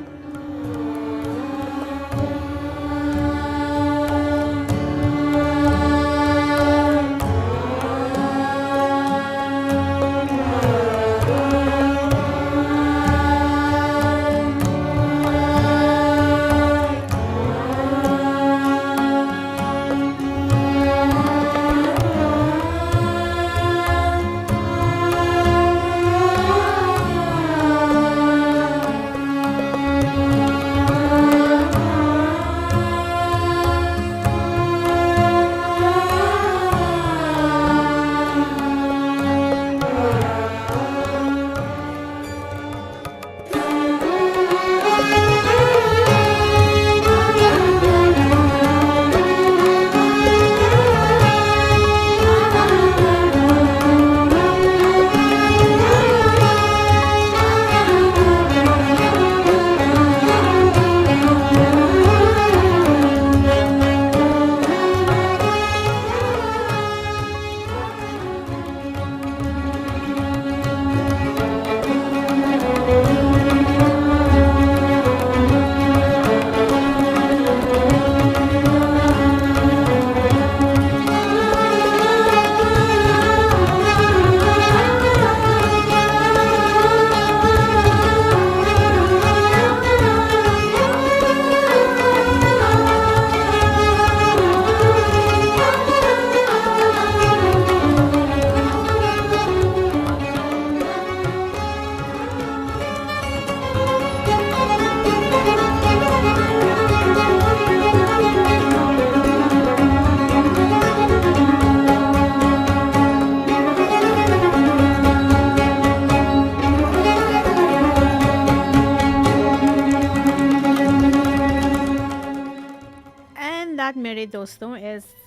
मेरे दोस्तों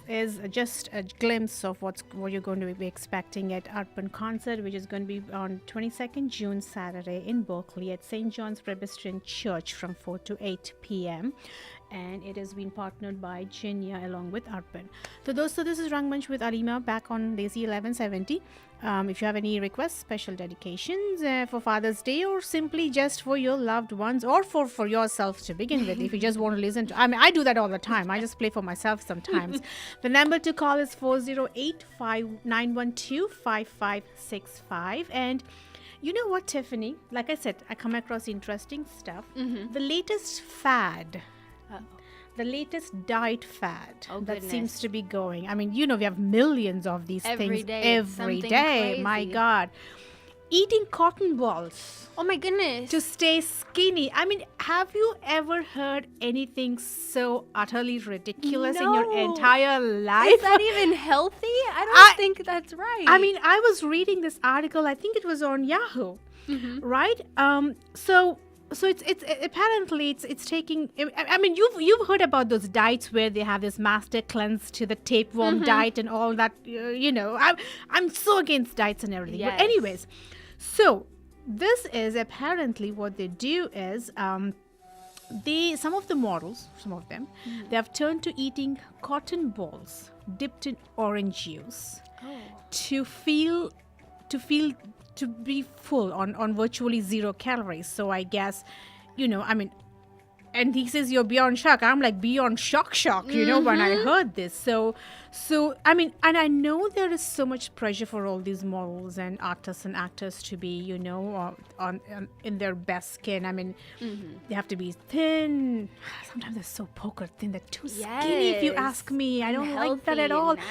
is just a glimpse of what you're going to be expecting at Arpan concert, which is going to be on 22nd June, Saturday in Berkeley at St. John's Presbyterian Church from 4 to 8 p.m. And it has been partnered by Jinya along with Arpan. So dosto, this is Rangmunch with Alima back on Desi 1170. If you have any requests, special dedications for Father's Day, or simply just for your loved ones, or for yourself to begin with, if you just want to listen to, I mean, I do that all the time. I just play for myself sometimes. The number to call is 408-912-5565. And you know what, Tiffany? Like I said, I come across interesting stuff. The latest fad. The latest diet fad that seems to be going. I mean, you know, we have millions of these Every things day, every something day. crazy. My God. Eating cotton balls Oh my goodness. to stay skinny. I mean, have you ever heard anything so utterly ridiculous in your No. entire life? Is that even healthy? I don't think that's right. I mean, I was reading this article. I think it was on Yahoo, right? So it's apparently it's taking. I mean, you've heard about those diets where they have this master cleanse to the tapeworm diet and all that. You know, I'm so against diets and everything. But Yes. anyways, so this is apparently what they do is some of the models, they have turned to eating cotton balls dipped in orange juice to be full on virtually 0 calories. So I guess, you know, I mean, and he says you're beyond shock. I'm like beyond shock, you know, when I heard this. So I mean, and I know there is so much pressure for all these models and artists and actors to be, you know, on in their best skin. I mean, they have to be thin. Sometimes they're so poker thin. They're too skinny, if you Yes. ask me. I don't like that Unhealthy at all. and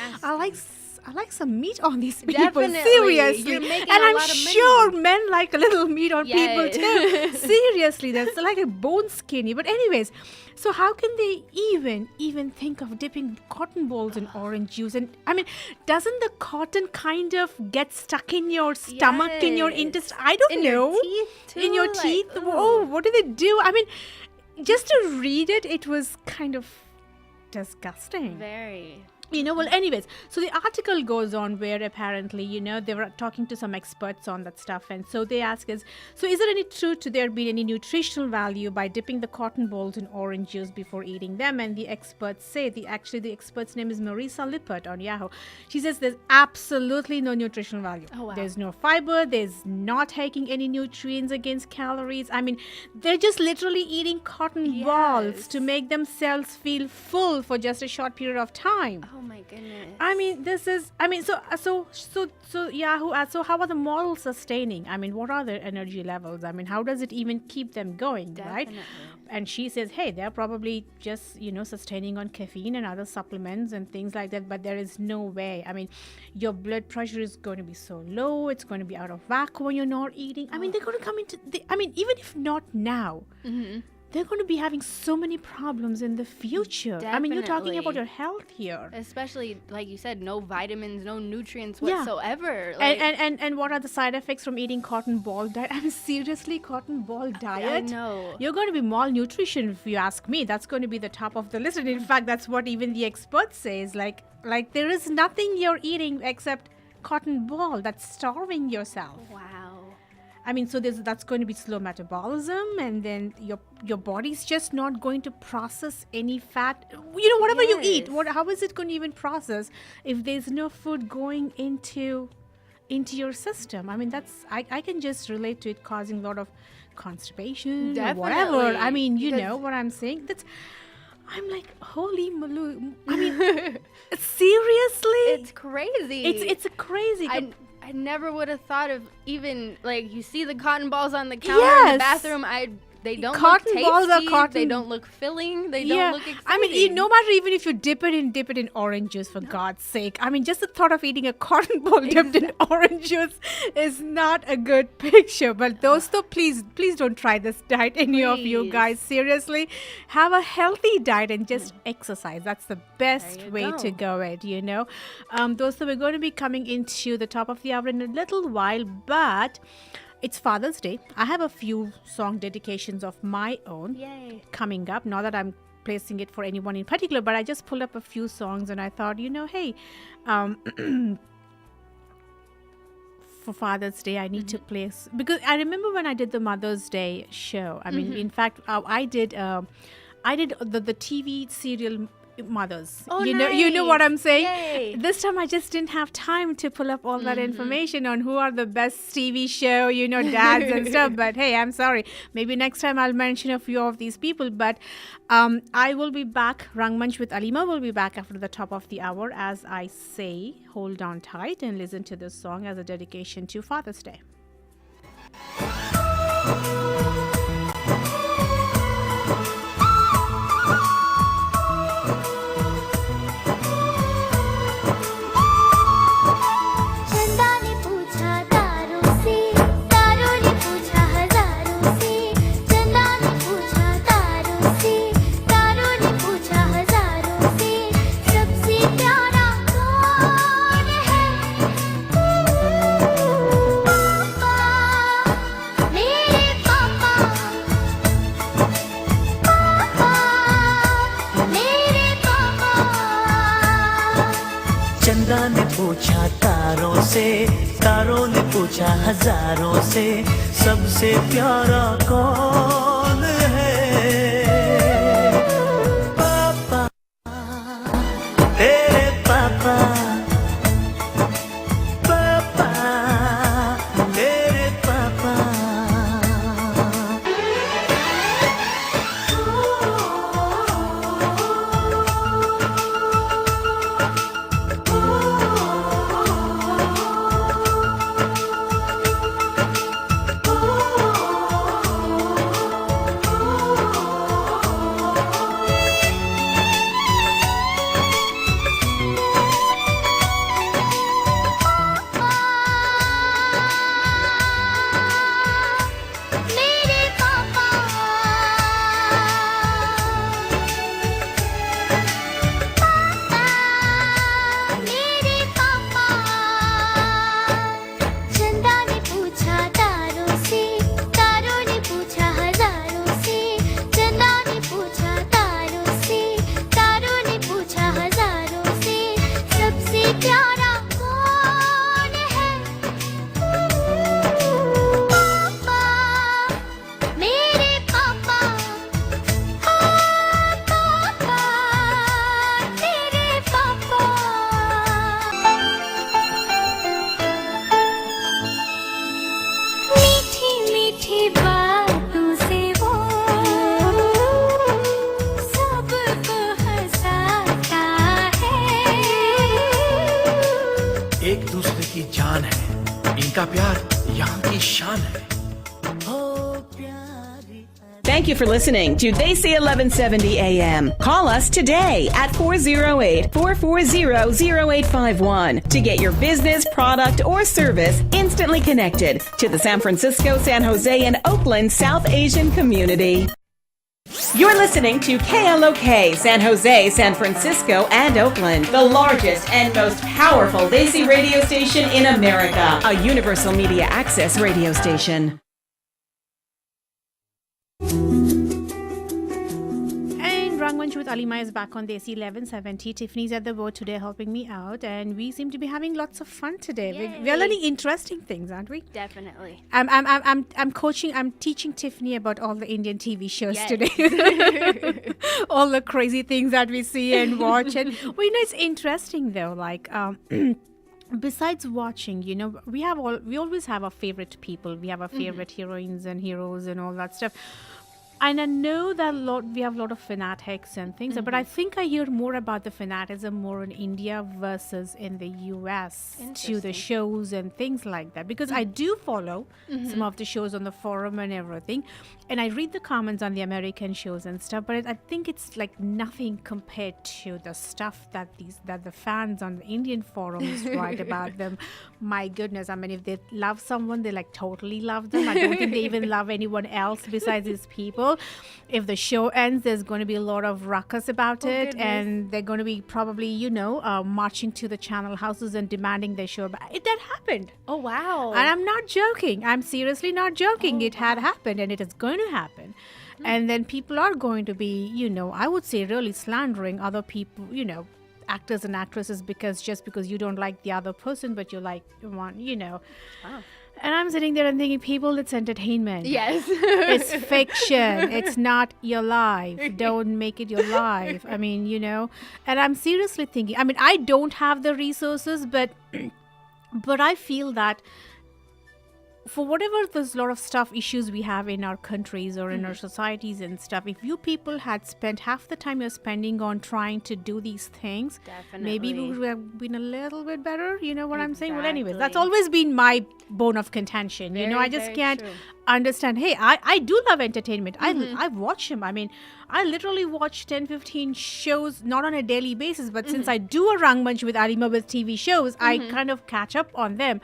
I like some meat on these people. Definitely. Seriously. You're making and a I'm lot of sure men like a little meat on people Yes. too. Seriously, that's like a bone skinny. But anyways, so how can they even think of dipping cotton balls in orange juice? And I mean, doesn't the cotton kind of get stuck in your stomach, in your Yes. intestine? I don't In know. your teeth, In your too? Like, teeth? ugh. Oh, what do they do? I mean, just to read it, it was kind of disgusting. Very. You know, well, anyways, so the article goes on where apparently, you know, they were talking to some experts on that stuff. And so they ask us, so is there any truth to there being any nutritional value by dipping the cotton balls in orange juice before eating them? And the experts say, the expert's name is Marisa Lippert on Yahoo. She says there's absolutely no nutritional value. Oh, wow. There's no fiber. There's not taking any nutrients against calories. I mean, they're just literally eating cotton balls to make themselves feel full for just a short period of time. Oh my goodness. I mean, so Yahoo. So how are the models sustaining? I mean, what are their energy levels? I mean, how does it even keep them going, right? Definitely. And she says, hey, they're probably just, you know, sustaining on caffeine and other supplements and things like that. But there is no way. I mean, your blood pressure is going to be so low. It's going to be out of whack when you're not eating. I mean, they're going to come into. Even if not now. They're going to be having so many problems in the future. I mean, you're talking about Definitely. your health here. Especially, like you said, no vitamins, no nutrients Yeah. whatsoever. Like, And what are the side effects from eating cotton ball diet? I mean, seriously, cotton ball diet? I know. You're going to be malnutrition if you ask me. That's going to be the top of the list. And in fact, that's what even the experts say is like there is nothing you're eating except cotton ball. That's starving yourself. Wow. I mean, so that's going to be slow metabolism, and then your body's just not going to process any fat. You know, whatever you eat, Yes. how is it going to even process if there's no food going into your system? I mean, I can just relate to it causing a lot of constipation or whatever. I Definitely, mean, you because- know what I'm saying? I'm like, holy Maloo. I mean, seriously? It's crazy. It's a crazy. I never would have thought of even like you see the cotton balls on the counter in Yes. the bathroom. They don't Cotton look tasty. balls are They cotton- don't look filling. They don't look exciting. I mean, no matter even if you dip it in orange juice, for God's sake. I mean, just the thought of eating a cotton ball dipped in orange juice is not a good picture. But those, though, please don't try this diet, any of you Please. guys. Seriously, have a healthy diet and just exercise. That's the best There you way to go it, you know. Those, we're going to be coming into the top of the hour in a little while, but it's Father's Day. I have a few song dedications of my own Yay. coming up. Now that I'm placing it for anyone in particular, but I just pulled up a few songs and I thought, hey, for Father's Day, I need to place, because I remember when I did the Mother's Day show. I mean, in fact, I did the TV serial Mothers. Oh, you know what I'm saying. Yay. This time I just didn't have time to pull up all that information on who are the best TV show, dads and stuff. But hey, I'm sorry. Maybe next time I'll mention a few of these people. But I will be back. Rangmunch with Alima will be back after the top of the hour. As I say, hold on tight and listen to this song as a dedication to Father's Day. चंदा ने पूछा तारों से, तारों ने पूछा हजारों से, सबसे प्यारा कौन है? पापा, तेरे पापा, पापा, तेरे पापा। एक दूसरे की जान है, इनका प्यार यहाँ की शान है। Thank you for listening to Desi 1170 AM. Call us today at 408-440-0851 to get your business, product, or service instantly connected to the San Francisco, San Jose, and Oakland South Asian community. You're listening to KLOK, San Jose, San Francisco, and Oakland, the largest and most powerful Desi radio station in America, a universal media access radio station. And Rangmunch with Alima is back on Desi 1170. Tiffany's at the board today helping me out, and we seem to be having lots of fun today. We're learning interesting things, aren't we? Definitely. I'm teaching Tiffany about all the Indian TV shows today. All the crazy things that we see and watch. And it's interesting though, like besides watching, we always have our favorite people. We have our favorite heroines and heroes and all that stuff. And I know that we have a lot of fanatics and things, but I think I hear more about the fanaticism more in India versus in the US to the shows and things like that. Because I do follow some of the shows on the forum and everything, and I read the comments on the American shows and stuff, but I think it's like nothing compared to the stuff that the fans on the Indian forums write about them. My goodness, I mean, if they love someone, they like totally love them. I don't think they even love anyone else besides these people. If the show ends, there's going to be a lot of ruckus about it, goodness. and they're going to be probably, marching to the channel houses and demanding their show back. That happened. Oh, wow. And I'm not joking. I'm seriously not joking. It had happened, and it is going to happen. And then people are going to be, I would say really slandering other people, actors and actresses just because you don't like the other person, but you like one, And I'm sitting there and thinking, people, it's entertainment. Yes. It's fiction. It's not your life. Don't make it your life. I mean, and I'm seriously thinking, I don't have the resources, but I feel that for whatever there's a lot of issues we have in our countries or in our societies and stuff, if you people had spent half the time you're spending on trying to do these things, maybe we would have been a little bit better. You know what I'm saying? Well, anyways, that's always been my bone of contention. I just can't understand. Hey, I do love entertainment. I watch them. I literally watch 10-15 shows, not on a daily basis, but since I do a Rangmunch with Alima with TV shows, I kind of catch up on them.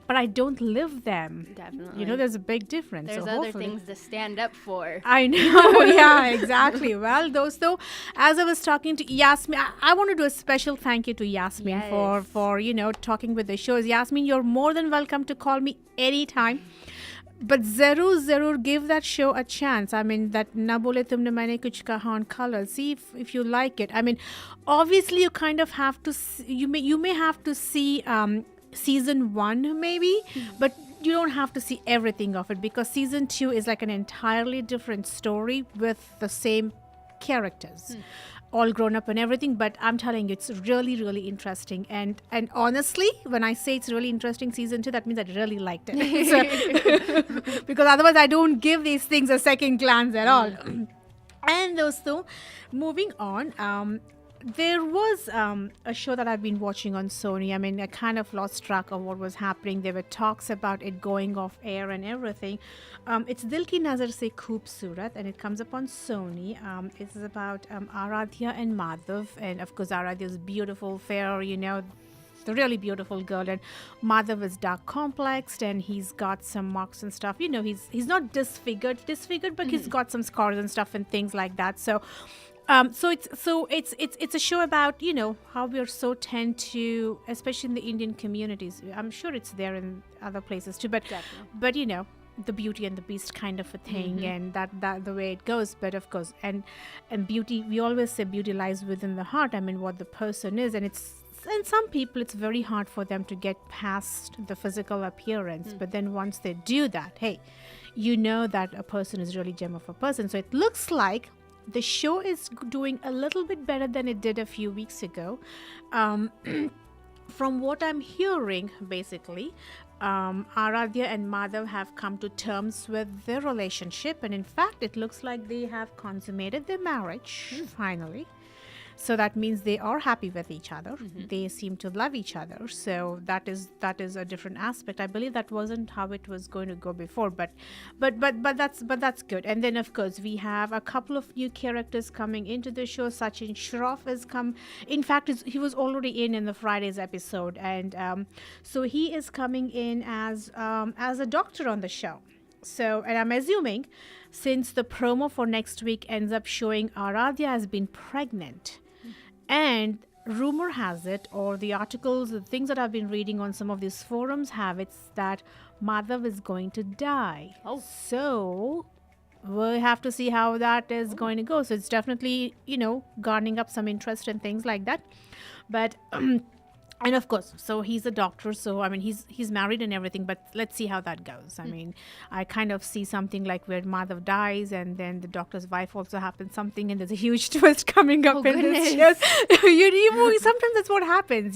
But I don't live them. Definitely. There's a big difference. There's other things to stand up for. I know. Yeah, exactly. Well, though, as I was talking to Yasmin, I want to do a special thank you to Yasmin for talking with the shows. Yasmin, you're more than welcome to call me anytime. But zarur give that show a chance. That Na Bole Tumne Maine Kuch Kaha on Color. See if you like it. Obviously you kind of have to. You may have to see. Season 1 maybe, but you don't have to see everything of it, because season 2 is like an entirely different story with the same characters, all grown up and everything. But I'm telling you, it's really, really interesting. And honestly, when I say it's really interesting, season 2, that means I really liked it. So, because otherwise I don't give these things a second glance at all. And also, moving on, there was a show that I've been watching on Sony. I kind of lost track of what was happening. There were talks about it going off air and everything. It's Dil Ki Nazar Se Khoobsurat, and it comes up on Sony. It's about Aradhya and Madhav. And of course, Aradhya is beautiful, fair, the really beautiful girl, and Madhav is dark complexed, and he's got some marks and stuff. He's not disfigured, but he's got some scars and stuff and things like that. So it's a show about how we're so tend to, especially in the Indian communities. I'm sure it's there in other places too, but the beauty and the beast kind of a thing, and that the way it goes. But of course, and beauty, we always say beauty lies within the heart. What the person is, and some people, it's very hard for them to get past the physical appearance. But then once they do that, hey, that a person is really gem of a person. So it looks like the show is doing a little bit better than it did a few weeks ago. From what I'm hearing, basically, Aradhya and Madhav have come to terms with their relationship. And in fact, it looks like they have consummated their marriage, finally. So that means they are happy with each other. They seem to love each other. So that is a different aspect. I believe that wasn't how it was going to go before, but that's good. And then of course we have a couple of new characters coming into the show. Sachin Shroff has come. In fact, he was already in the Friday's episode, and so he is coming in as a doctor on the show. So, and I'm assuming, since the promo for next week ends up showing Aradhya has been pregnant, and rumor has it, or the articles, the things that I've been reading on some of these forums have it, that Madhav is going to die. So we'll have to see how that is going to go. So it's definitely, garnering up some interest and things like that. But and of course, so he's a doctor, so he's married and everything, but let's see how that goes. I kind of see something like where Madhav dies, and then the doctor's wife also happens something, and there's a huge twist coming up in this show. Sometimes that's what happens,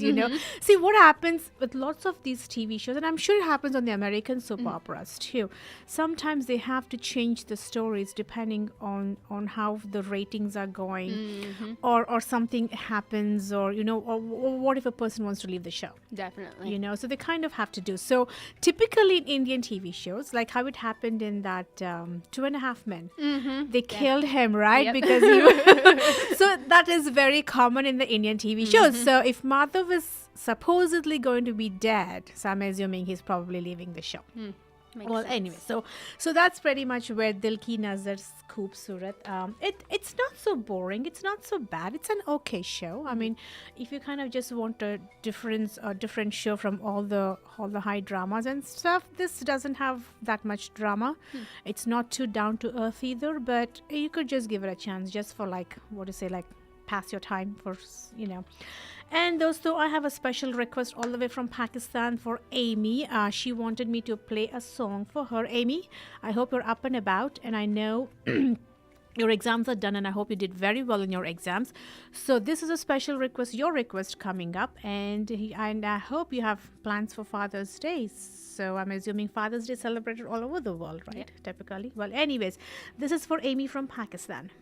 See, what happens with lots of these TV shows, and I'm sure it happens on the American soap operas too. Sometimes they have to change the stories depending on how the ratings are going, or something happens, or or what if a person wants to leave the show. Definitely. So they kind of have to do. So typically in Indian TV shows, like how it happened in that 2.5 Men, they killed him, right? Yep. Because so that is very common in the Indian TV shows. So if Madhav is supposedly going to be dead, so I'm assuming he's probably leaving the show. Well, anyway, so that's pretty much where Dil Ki Nazar's Khoobsurat. It's not so boring. It's not so bad. It's an okay show. I mean, if you kind of just want a different show from all the high dramas and stuff, this doesn't have that much drama. It's not too down to earth either, but you could just give it a chance, just for like pass your time for. And dosto, I have a special request all the way from Pakistan for Amy. She wanted me to play a song for her. Amy, I hope you're up and about, and I know your exams are done, and I hope you did very well in your exams. So this is a special request, your request coming up, and I hope you have plans for Father's Day. So I'm assuming Father's Day celebrated all over the world, right? Yeah. Typically. Well, anyways, this is for Amy from Pakistan.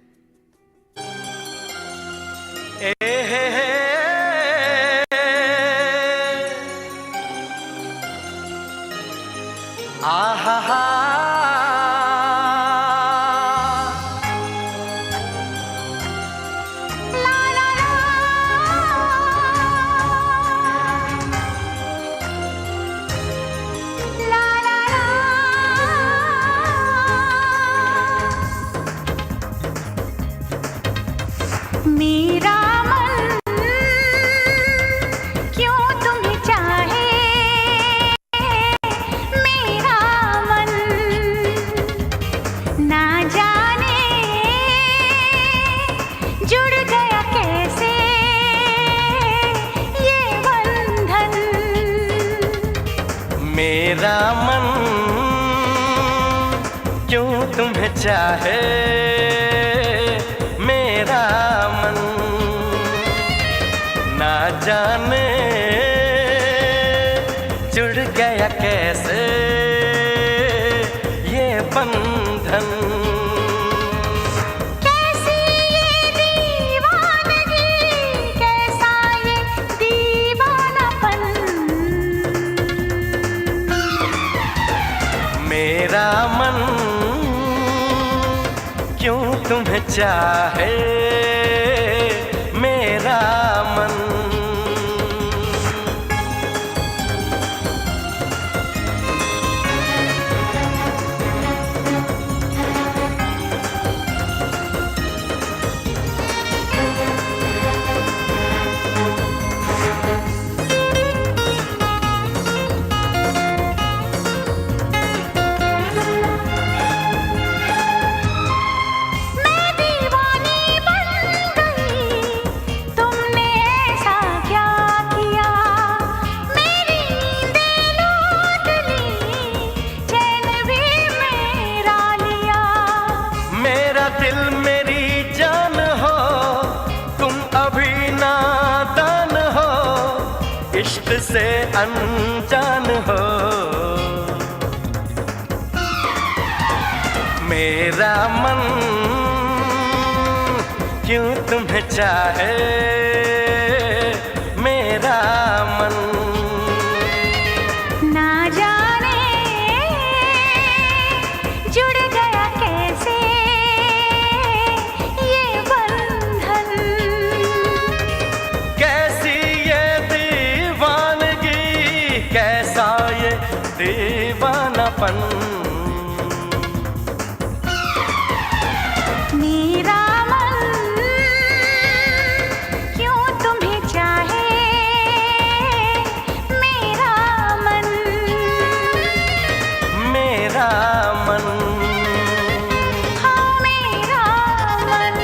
मेरा मन क्यों तुम्हें चाहे, मेरा मन ना जाने जुड़ गया कैसे ये बंधन। मेरा मन क्यों तुम्हें चाहे, मेरा मन ना जाने जुड़ गया कैसे ये बंधन। कैसी ये दीवानगी, कैसा ये दीवानापन। मेरा मन क्यों तुम्हें चाहे, मेरा मन। इश्क से अनजान हो, मेरा मन क्यों तुम्हें चाहे, मेरा मन। ना जाने जुड़ गया कैसे ये बंधन। कैसी ये दीवानगी, कैसा ये दीवानापन। मेरा मन क्यों तुम्हें चाहे, मेरा मन। मेरा मन, हाँ मेरा मन।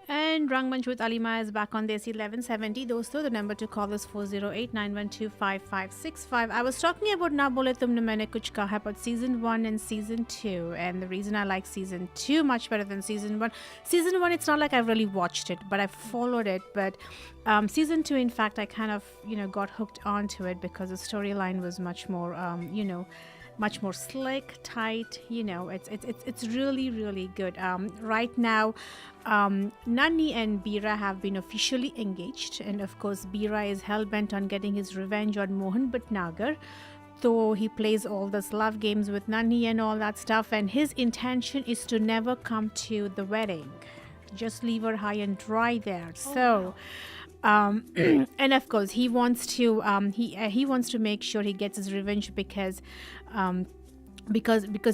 And Rangmunch with Alima is back on Desi 1170. Dosto, the number to call is 408-912-5565. I was talking about Na Bole Tumne Maine Kuch Kaha about season 1 and season 2, and the reason I like season 2 much better than season 1. Season 1, it's not like I've really watched it, but I followed it. But season 2, in fact, I kind of got hooked onto it because the storyline was much more much more slick, tight. It's really, really good. Right now, Nani and Bira have been officially engaged, and of course Bira is hell-bent on getting his revenge on Mohan Bhatnagar, though he plays all those love games with Nani and all that stuff, and his intention is to never come to the wedding, just leave her high and dry there. And of course, he wants to he wants to make sure he gets his revenge because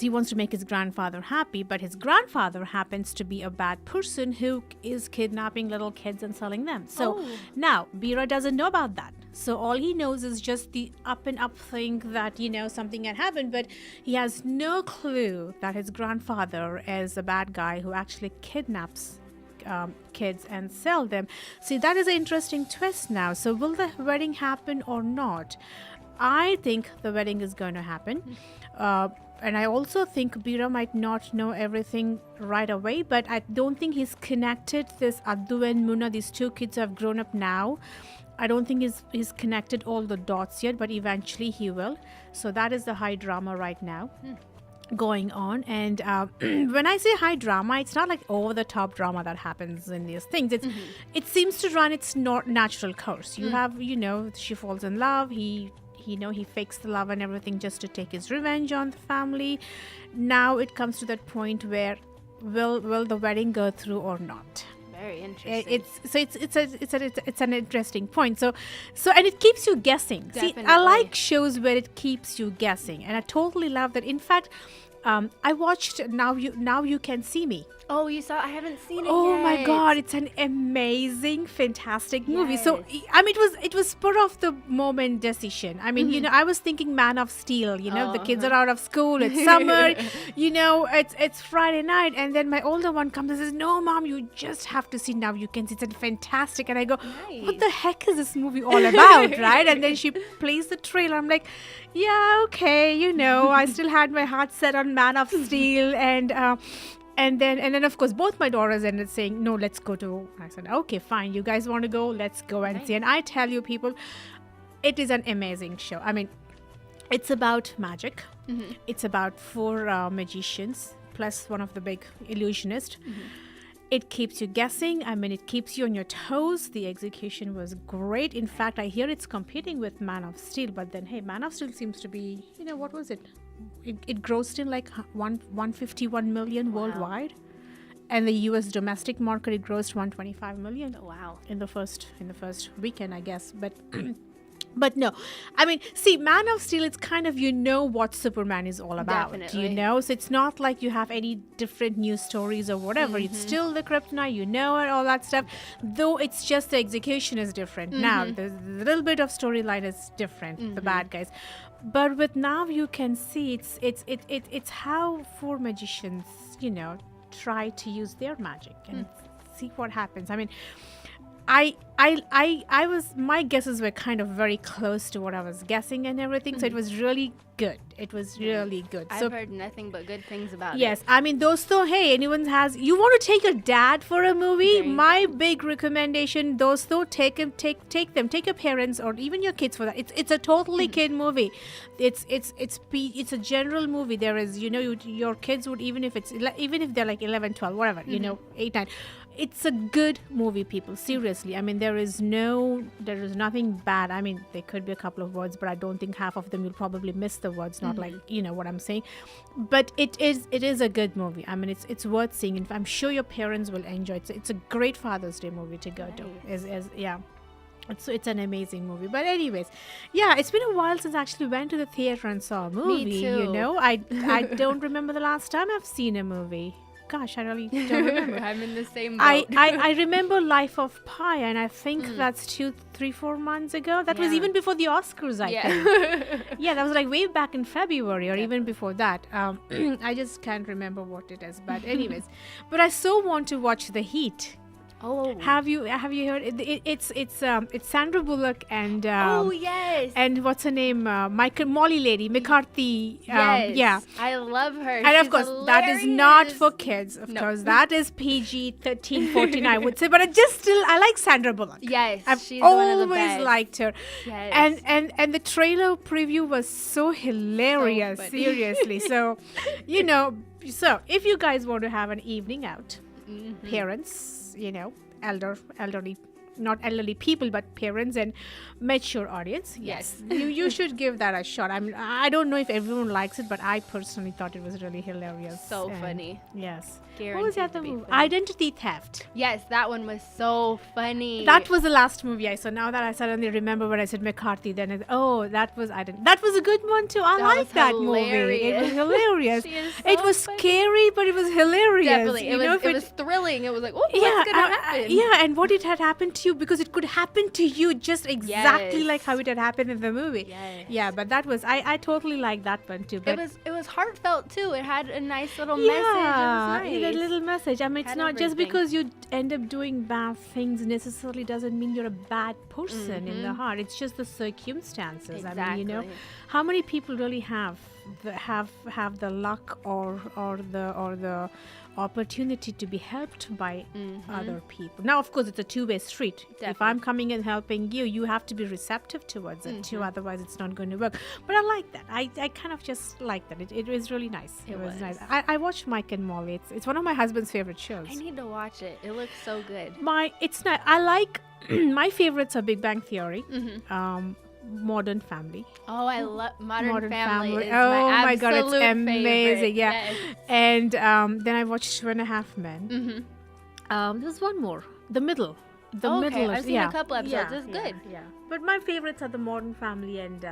he wants to make his grandfather happy, but his grandfather happens to be a bad person who is kidnapping little kids and selling them. So now Bira doesn't know about that. So all he knows is just the up and up thing that, something had happened, but he has no clue that his grandfather is a bad guy who actually kidnaps kids and sell them. See, that is an interesting twist now. So will the wedding happen or not? I think the wedding is going to happen. And I also think Bira might not know everything right away, but I don't think he's connected. This Addu and Muna, these two kids have grown up now. I don't think he's connected all the dots yet, but eventually he will. So that is the high drama right now going on. And when I say high drama, it's not like over the top drama that happens in these things. It seems to run its natural course. You have, she falls in love. He fakes the love and everything just to take his revenge on the family. Now it comes to that point where will the wedding go through or not? Very interesting. It's an interesting point. So and it keeps you guessing. Definitely. See, I like shows where it keeps you guessing, and I totally love that. In fact, I watched Now You Can See Me. Oh, you saw? I haven't seen it yet. Oh my God, it's an amazing, fantastic movie. So, I mean, it was spur of the moment decision. I mean, I was thinking Man of Steel. The kids are out of school. It's summer. It's Friday night, and then my older one comes and says, "No, Mom, you just have to see Now You Can See. It's fantastic." And I go, "What the heck is this movie all about?" Right? And then she plays the trailer. I'm like, "Yeah, okay, I still had my heart set on Man of Steel," and then of course both my daughters ended saying, "No, let's go to." I said, "Okay, fine. You guys want to go? Let's go and see." And I tell you, people, it is an amazing show. I mean, it's about magic. It's about 4 magicians plus one of the big illusionists. It keeps you guessing. I mean, it keeps you on your toes. The execution was great. In fact, I hear it's competing with Man of Steel. But then, hey, Man of Steel seems to be, what was it? It grossed in like 151 million worldwide. And the US domestic market, it grossed 125 million. Wow. In the first weekend, I guess. But no, I mean, see, Man of Steel, it's kind of, what Superman is all about. Definitely. So it's not like you have any different news stories or whatever. It's still the kryptonite, it, all that stuff. Though it's just the execution is different. Now, the little bit of storyline is different, the bad guys. But with Now You Can See, it's how 4 magicians, try to use their magic and see what happens. I mean, I was, my guesses were kind of very close to what I was guessing and everything. So it was really good. It was really good. I've heard nothing but good things about it. Yes. I mean, dosto, hey, you want to take your dad for a movie? My big recommendation, dosto, take them, take your parents or even your kids for that. It's a totally kid movie. It's a general movie. There is, your kids would, even if they're like 11, 12, whatever, 8, 9. It's a good movie, people. Seriously. I mean, there is nothing bad. I mean, there could be a couple of words, but I don't think half of them you'll probably miss the words, not like, what I'm saying. But it is a good movie. I mean, it's worth seeing. I'm sure your parents will enjoy it. It's a great Father's Day movie to go to. It's an amazing movie. But anyways, it's been a while since I actually went to the theater and saw a movie. Me too. I don't remember the last time I've seen a movie. Gosh, I really don't remember. I'm in the same boat. I remember Life of Pi, and I think that's 2, 3, 4 months ago. That was even before the Oscars, I think. Yeah, that was like way back in February or even before that. I just can't remember what it is. But anyways, but I so want to watch The Heat. Oh, have you heard? It's Sandra Bullock and yes, and what's her name? Molly Lady McCarthy. Yes, I love her. And of course, that is not for kids. Of course, that is PG-13, 14, I would say. But I like Sandra Bullock. Yes, I've always liked her. Yes. And the trailer preview was so hilarious. So seriously. So, so if you guys want to have an evening out, parents, elderly not elderly people, but parents and mature audience. Yes, you should give that a shot. I don't know if everyone likes it, but I personally thought it was really hilarious. So and funny. Yes. Guaranteed What was the other to be movie? funny. Identity Theft. Yes, that one was so funny. That was the last movie I saw. Now that I suddenly remember when I said McCarthy, then that was That was a good one too. I That like was that movie. It was hilarious. She is It so was funny. scary, but it was hilarious. Definitely. You know, if It was thrilling. It was like, oh, what's going to happen? and what it had happened to you, because it could happen to you just exactly Yes. like how it had happened in the movie. Yes. Yeah, but that was I totally like that one too. But It was heartfelt too. It had a nice little yeah, message. It was nice. a little message. I mean, it's Had not just everything. because you end up doing bad things necessarily doesn't mean you're a bad person in the heart. It's just the circumstances. I mean, you know, Exactly. how many people really have the luck or the opportunity to be helped by other people. Now, of course, it's a two-way street. If Definitely. I'm coming and helping you, you have to be receptive towards it too. Otherwise, it's not going to work. But I like that. I kind of just like that. It was really nice. It was nice. I watched Mike and Molly. It's one of my husband's favorite shows. I need to watch it. It looks so good. It's not. I like my favorites are Big Bang Theory, Modern Family. Oh, I love Modern Family. Is Oh my my god, it's absolute amazing! favorite. Yeah, Yes. and then I watched 2.5 Men. There's one more, The Middle. The Okay, Middle. I've seen a couple episodes. It's good. Yeah, but my favorites are the Modern Family and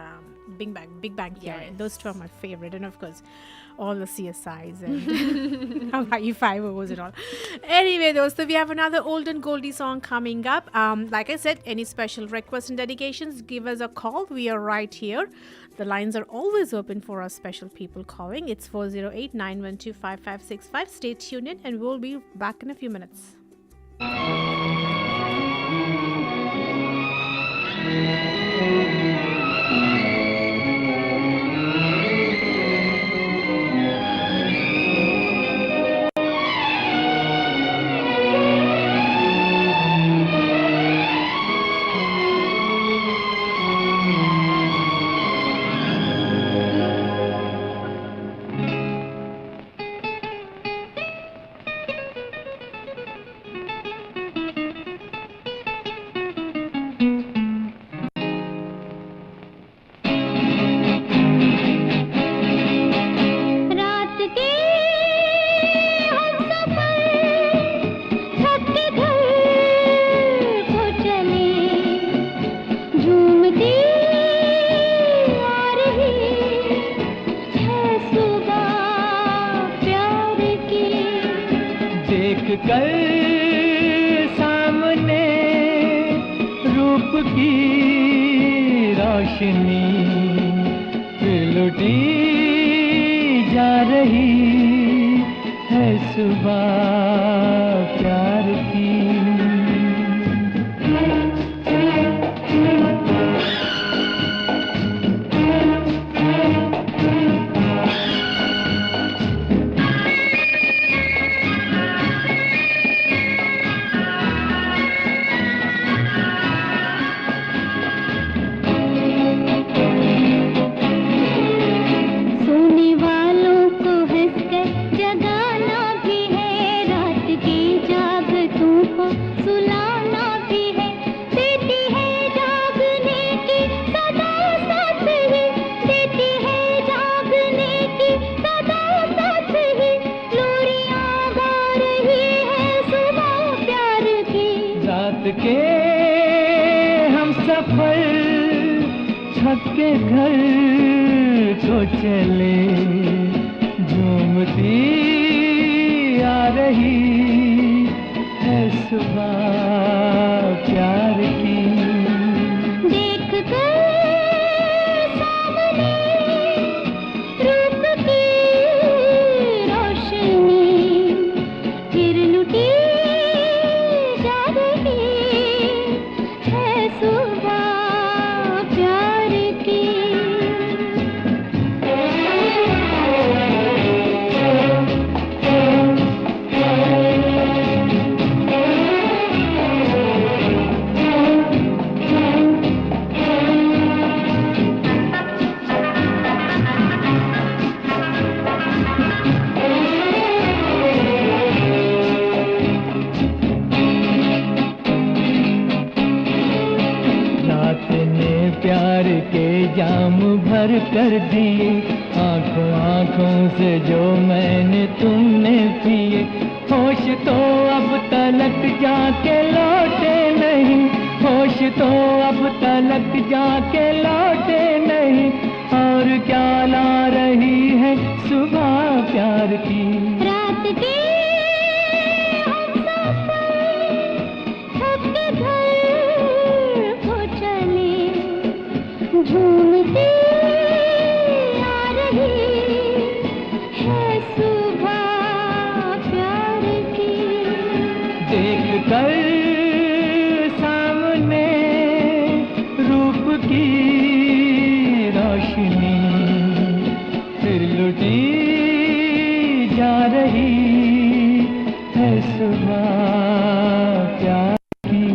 Big Bang Theory. Yes. Those two are my favorite, and of course, all the CSIs and Hawaii Five-O's and all. Anyway, so we have another old and goldie song coming up. Like I said, any special requests and dedications, give us a call. We are right here. The lines are always open for our special people calling. It's 408-912-5565. Stay tuned in, and we'll be back in a few minutes. रात के हम सफर थक के घर को चले झूमती आ रही है सुबह प्यार की देख कर सामने रूप की रोशनी फिर लुटी जा रही है सुबह प्यार की सोने वालों को हंसकर जगाना भी है रात की जागतों को सुलाना भी है देती है जागने की सदा साथ ही देती है जागने की सदा साथ ही लोरियां गा रही है सुबह प्यार की रात के हम सफर थक के घर को चले झूमती आ रही है सुबह प्यार की देख कर सामने रूप की रोशनी फिर लुटी जा रही है सुबह प्यार की प्यार के जाम भर कर दिए, आंखों आंखों से जो मैंने तुमने पिए, होश तो अब तलक जाके लौटे नहीं, होश तो अब तलक जाके लौटे नहीं, और क्या ला रही है सुबह प्यार की। रात के हम सफर थक के घर को चले, झूमती आ रही है सुबह प्यार की। देख कर सामने रूप की रोशनी, फिर लुटी जा रही है सुबह प्यार की।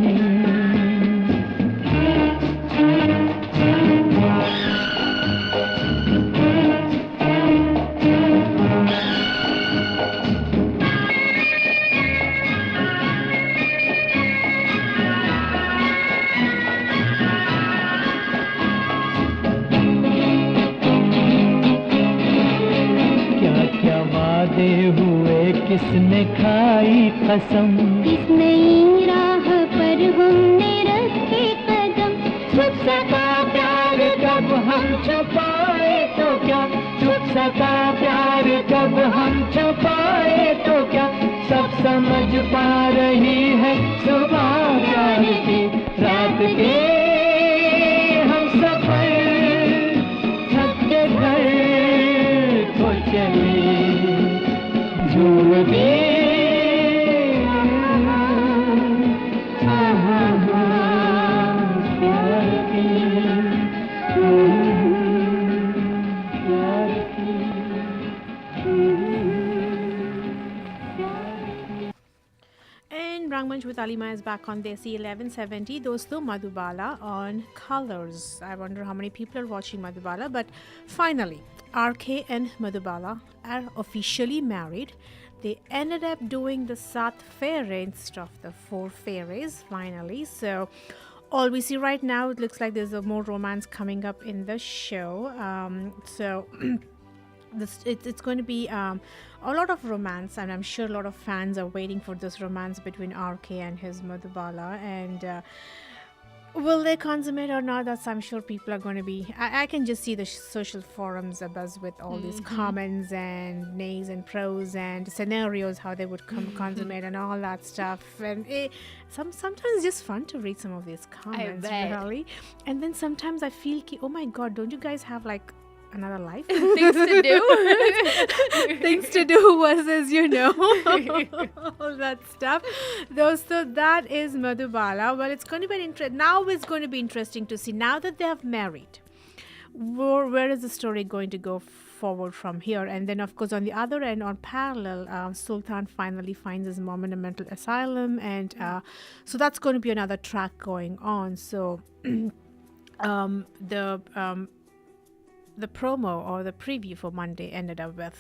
क्या क्या वादे हुए, किसने खाई कसम, इस नई राह पर हमने रखे कदम, छुप सका प्यार कब हम छुपाए तो क्या, छुप सका प्यार कब हम छुपाए तो क्या, सब समझ पा रही है सुबह प्यार की। रात के हम सफर थक के घर को चले, झूमती प्यार की, प्यार की। And Rangmunch with Alima is back on Desi 1170. Dosto Madhubala on Colors. I wonder how many people are watching Madhubala, but finally, RK and Madhubala are officially married. They ended up doing the Sat Fairy instead of the 4 fairies finally. So all we see right now, it looks like there's a more romance coming up in the show. It's going to be a lot of romance, and I'm sure a lot of fans are waiting for this romance between RK and his Madhubala. And will they consummate or not? That's, I'm sure people are going to be. I can just see the social forums abuzz with all these comments and nays and pros and scenarios how they would consummate and all that stuff. And sometimes it's just fun to read some of these comments, really. And then sometimes I feel, oh my God, don't you guys have like another life? Things to do. Things to do versus, all that stuff. So that is Madhubala. Well, it's going to be now it's going to be interesting to see, now that they have married, where is the story going to go forward from here? And then, of course, on the other end, on parallel, Sultan finally finds his mom in a mental asylum, and so that's going to be another track going on. So the promo or the preview for Monday ended up with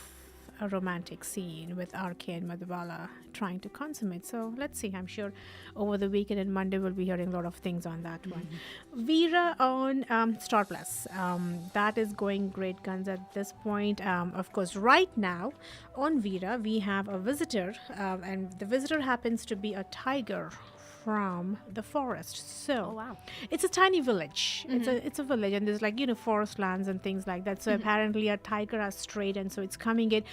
a romantic scene with RK and Madhubala trying to consummate. So let's see. I'm sure over the weekend and Monday we'll be hearing a lot of things on that one. Veera on Star Plus. That is going great guns at this point. Of course, right now on Veera we have a visitor, and the visitor happens to be a tiger from the forest. So it's a tiny village. It's a village, and there's like forest lands and things like that. So apparently a tiger has strayed, and so it's coming in.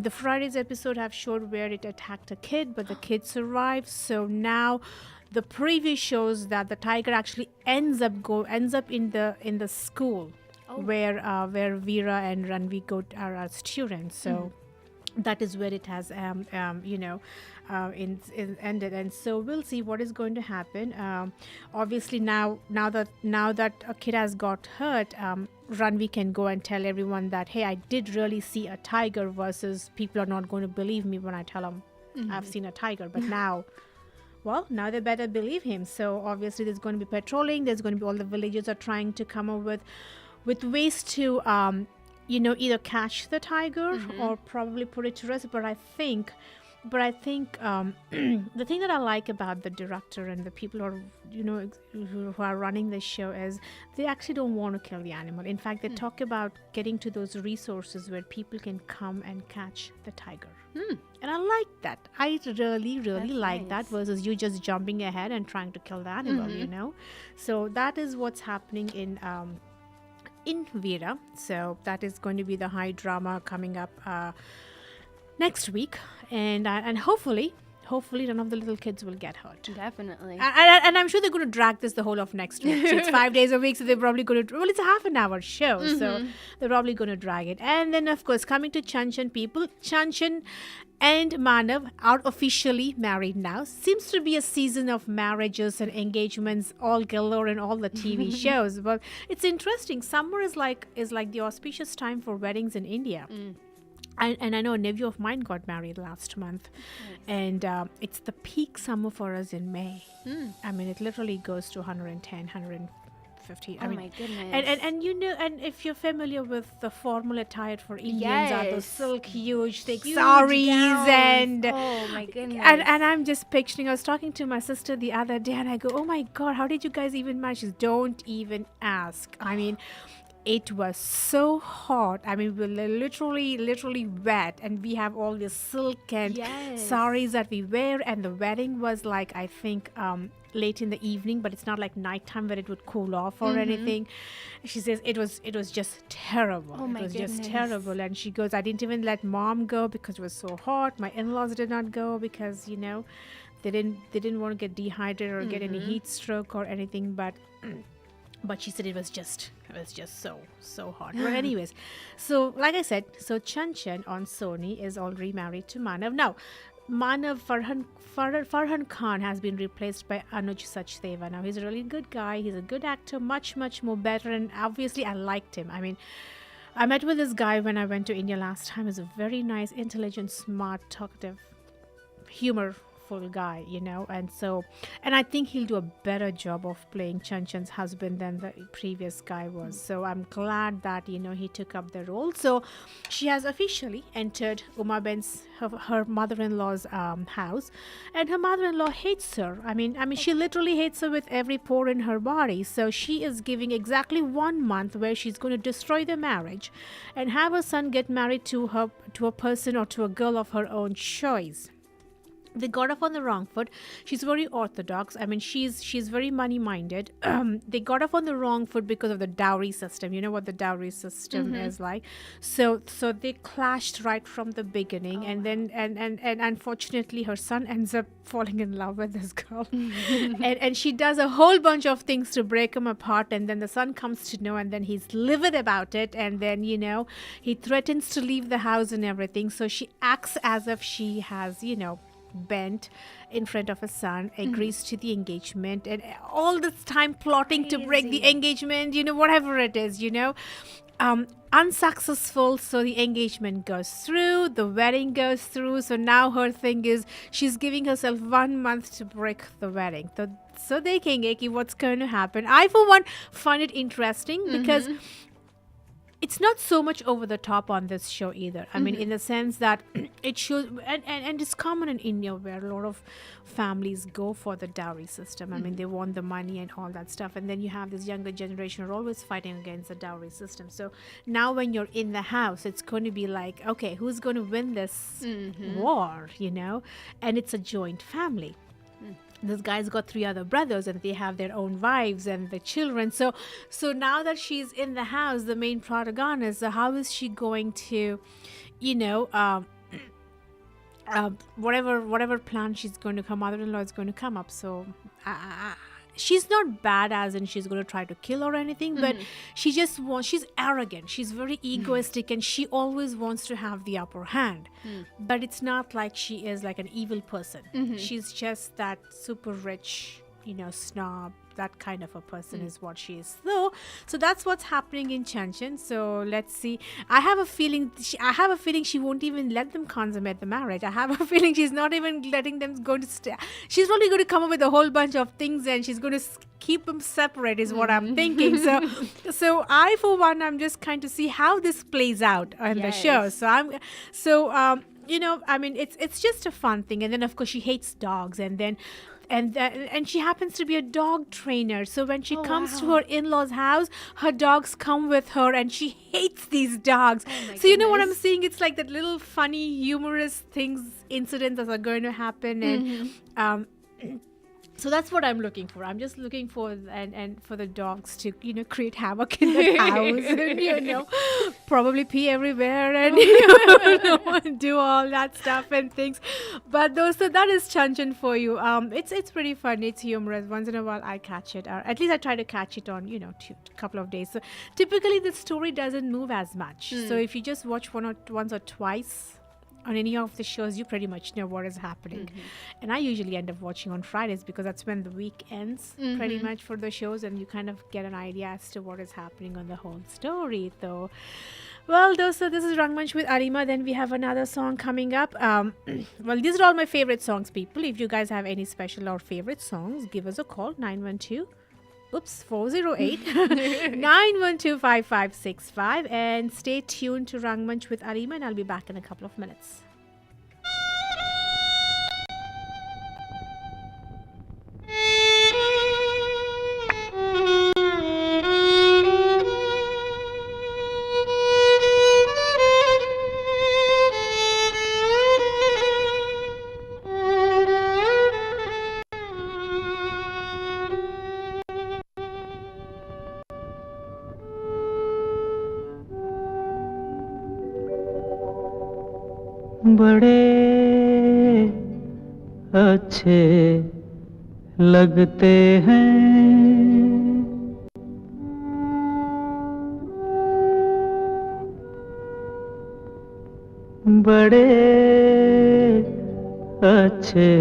The Friday's episode have showed where it attacked a kid, but the kid survived. So now the preview shows that the tiger actually ends up in the school where Veera and Ranvi are students. So that is where it has ended, and so we'll see what is going to happen. Obviously now that a kid has got hurt, Ranvi can go and tell everyone that, hey, I did really see a tiger, versus people are not going to believe me when I tell them I've seen a tiger. But now they better believe him. So obviously there's going to be patrolling. There's going to be all the villagers are trying to come up with ways to either catch the tiger or probably put it to rest. But I think but I think the thing that I like about the director and the people who are, who are running the show is they actually don't want to kill the animal. In fact, they talk about getting to those resources where people can come and catch the tiger. And I like that. I really, really like that versus you just jumping ahead and trying to kill the animal, So that is what's happening in Veera. So that is going to be the high drama coming up next week, and hopefully none of the little kids will get hurt. Definitely. And I'm sure they're going to drag this the whole of next week. So it's 5 days a week, so they're probably going to, it's a half an hour show, so they're probably going to drag it. And then, of course, coming to Chanchan people, Chanchan and Manav are officially married now. Seems to be a season of marriages and engagements all galore in all the TV shows. But it's interesting. Summer is like the auspicious time for weddings in India. And I know a nephew of mine got married last month, and it's the peak summer for us in May. I mean, it literally goes to 110, 150. I mean, my goodness. And if you're familiar with the formal attire for Indians, are those silk, huge, thick Huge saris, gowns. and oh my goodness. and I'm just picturing. I was talking to my sister the other day, and I go, "Oh my God, how did you guys even manage?" She says, "Don't even ask." I mean, it was so hot. I mean, we were literally wet, and we have all this silk and saris that we wear. And the wedding was like, I think, late in the evening, but it's not like nighttime where it would cool off or anything. She says it was just terrible. Oh my it was goodness. just terrible. And she goes, I didn't even let mom go because it was so hot. My in-laws did not go because they didn't want to get dehydrated or get any heat stroke or anything. But she said it was just so hot. But anyways, so like I said, so Chanchan on Sony is already married to Manav. Now, Manav Farhan Khan has been replaced by Anuj Sachdeva. Now, he's a really good guy. He's a good actor, much more better. And obviously, I liked him. I mean, I met with this guy when I went to India last time. He's a very nice, intelligent, smart, talkative, humorful guy, and I think he'll do a better job of playing Chanchan's husband than the previous guy was. So I'm glad that he took up the role. So she has officially entered Uma Ben's her mother-in-law's house, and her mother-in-law hates her. I mean she literally hates her with every pore in her body. So she is giving exactly 1 month where she's going to destroy the marriage and have her son get married to a person or to a girl of her own choice. They got off on the wrong foot. She's very orthodox. I mean, she's very money-minded. They got off on the wrong foot because of the dowry system. You know what the dowry system is like. So they clashed right from the beginning, and then and unfortunately, her son ends up falling in love with this girl, and she does a whole bunch of things to break him apart. And then the son comes to know, and then he's livid about it, and then he threatens to leave the house and everything. So she acts as if she has bent in front of her son, agrees to the engagement, and all this time plotting to break the engagement, whatever it is, unsuccessful. So the engagement goes through, the wedding goes through. So now her thing is she's giving herself 1 month to break the wedding. So they can what's going to happen. I, for one, find it interesting because it's not so much over the top on this show either. I mean, in the sense that it shows, and it's common in India where a lot of families go for the dowry system. I mean, they want the money and all that stuff. And then you have this younger generation who are always fighting against the dowry system. So now when you're in the house, it's going to be like, okay, who's going to win this war, And it's a joint family. This guy's got 3 other brothers, and they have their own wives and the children. So now that she's in the house, the main protagonist, how is she going to, whatever plan she's going to, her mother-in-law is going to come up. So she's not bad as in she's going to try to kill or anything, but she's arrogant. She's very egoistic, and she always wants to have the upper hand. But it's not like she is like an evil person. She's just that super rich, snob. That kind of a person is what she is. So that's what's happening in Chanchan. So let's see. I have a feeling she won't even let them consummate the marriage. I have a feeling she's not even letting them go to stay. She's probably going to come up with a whole bunch of things, and she's going to keep them separate is what I'm thinking. So I, for one, I'm just kind to see how this plays out on the show. I mean, it's just a fun thing. And then, of course, she hates dogs. And she happens to be a dog trainer. So when she comes to her in-laws' house, her dogs come with her, and she hates these dogs. So you know what I'm saying? It's like that little funny, humorous incidents that are going to happen, and so that's what I'm looking for. I'm just looking for and for the dogs to create havoc in the house, and probably pee everywhere, and do all that stuff and things. But so that is Chanchan for you. It's pretty funny. It's humorous. Once in a while I catch it, or at least I try to catch it on a couple of days. So typically the story doesn't move as much. So if you just watch once or twice on any of the shows, you pretty much know what is happening. And I usually end up watching on Fridays because that's when the week ends pretty much for the shows, and you kind of get an idea as to what is happening on the whole story. Though, well, so this is Rangmunch with Alima. Then we have another song coming up. Well, these are all my favorite songs, people. If you guys have any special or favorite songs, give us a call, 408 9125565, and stay tuned to Rangmunch with Alima, and I'll be back in a couple of minutes. बड़े अच्छे लगते हैं, बड़े अच्छे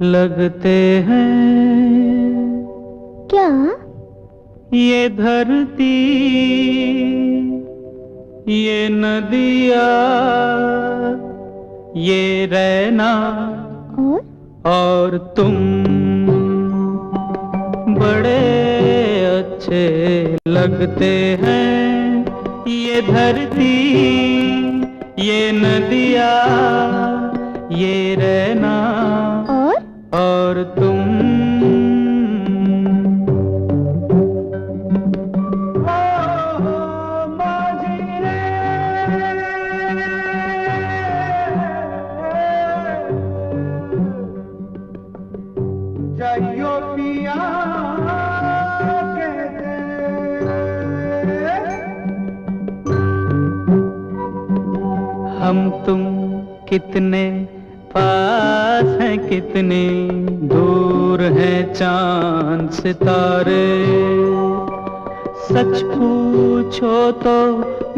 लगते हैं। क्या? ये धरती, ये नदिया, ये रहना और तुम बड़े अच्छे लगते हैं। ये धरती, ये नदिया, ये रहना और तुम। हम तुम कितने पास हैं, कितने दूर हैं चांद सितारे। सच पूछो तो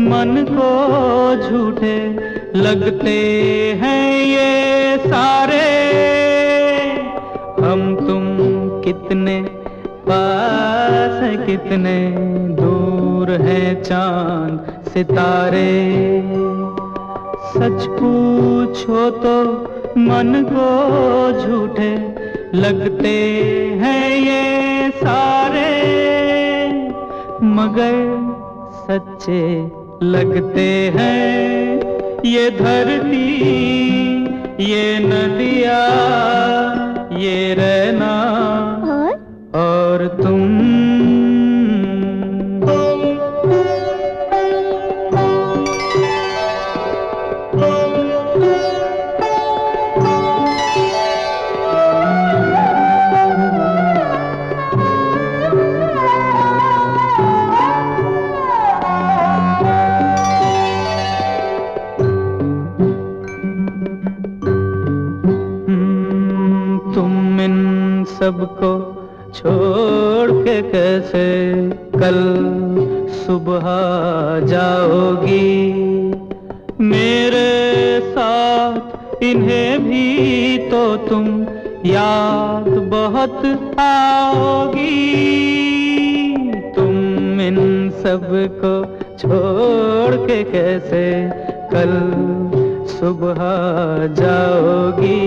मन को झूठे लगते हैं ये सारे। हम तुम कितने पास हैं, कितने दूर हैं चांद सितारे। सच पूछो तो मन को झूठे लगते हैं ये सारे, मगर सच्चे लगते हैं। ये धरती, ये नदिया, ये रहना और तुम। सबको छोड़ के कैसे कल सुबह जाओगी। मेरे साथ इन्हें भी तो तुम याद बहुत आओगी। तुम इन सबको छोड़ के कैसे कल सुबह जाओगी।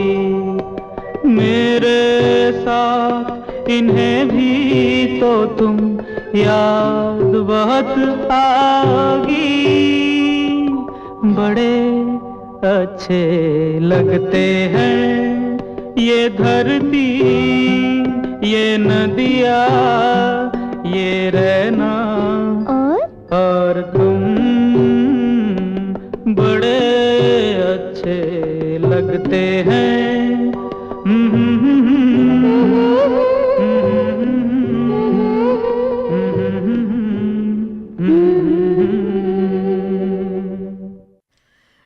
मेरे साथ इन्हें भी तो तुम याद बहुत आओगी। बड़े अच्छे लगते हैं ये धरती ये नदिया ये रहना और तुम बड़े अच्छे लगते हैं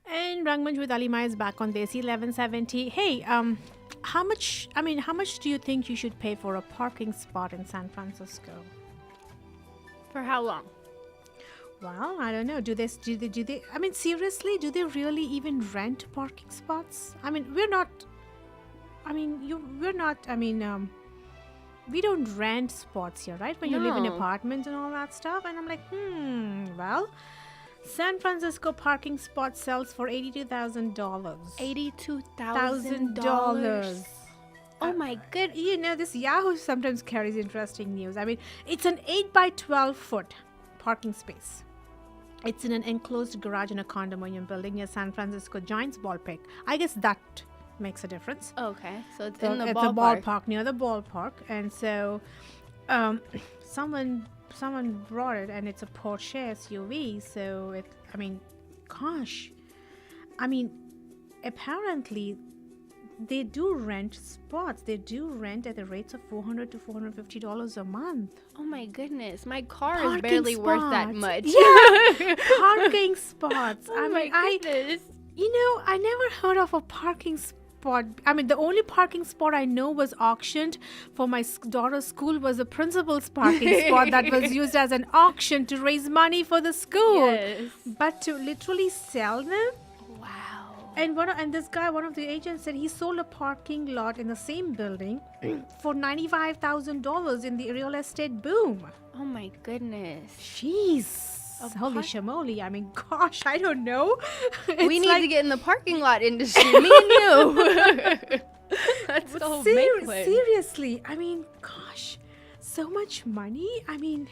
And Rangmunch with Alima is back on Desi 1170. Hey, how much do you think you should pay for a parking spot in San Francisco? For how long? Well, I don't know. Do they? I mean, seriously, do they really even rent parking spots? I mean, we're not. I mean, we're not. I mean, we don't rent spots here, right? When you live in No. apartments and all that stuff. And I'm like, well, San Francisco parking spot sells for $82,000. $82,000. Oh my goodness. You know, this Yahoo sometimes carries interesting news. I mean, it's an 8 by 12 foot parking space. It's in an enclosed garage in a condominium building near San Francisco Giants ballpark. I guess that makes a difference. Okay, so it's So in the it's ballpark. a ballpark near the ballpark, and so someone brought it, and it's a Porsche SUV. So apparently they do rent spots. They do rent at the rates of $400 to $450 a month. Oh my goodness, my car Parking is barely worth that spots. much. Yeah, parking spots. Oh my goodness. I never heard of a parking spot. I mean, the only parking spot I know was auctioned for my daughter's school was the principal's parking spot that was used as an auction to raise money for the school. Yes. But to literally sell them? Wow. And this guy, one of the agents, said he sold a parking lot in the same building for $95,000 in the real estate boom. Oh my goodness. Jeez. Holy shamoly. I mean, gosh, I don't know. We need to get in the parking lot industry, me and you. That's the whole main way. Seriously, I mean, gosh, so much money. I mean,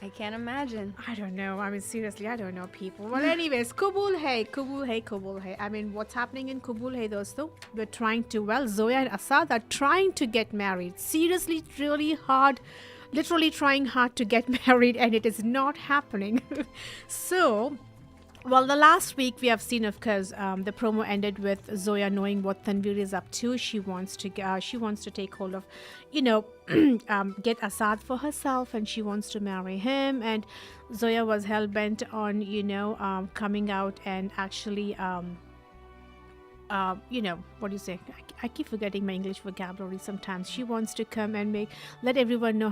I can't imagine. I don't know. I mean, seriously, I don't know, people. Well, anyways, Kubul Hai. I mean, what's happening in Kubul Hai, dosto? Zoya and Asad are trying to get married. Seriously, really hard. Literally trying hard to get married, and it is not happening. So, well, the last week we have seen, of course, the promo ended with Zoya knowing what Tanvir is up to. She wants to take hold of, get Asad for herself, and she wants to marry him. And Zoya was hell bent on, coming out and actually, what do you say? I keep forgetting my English vocabulary sometimes. She wants to come and let everyone know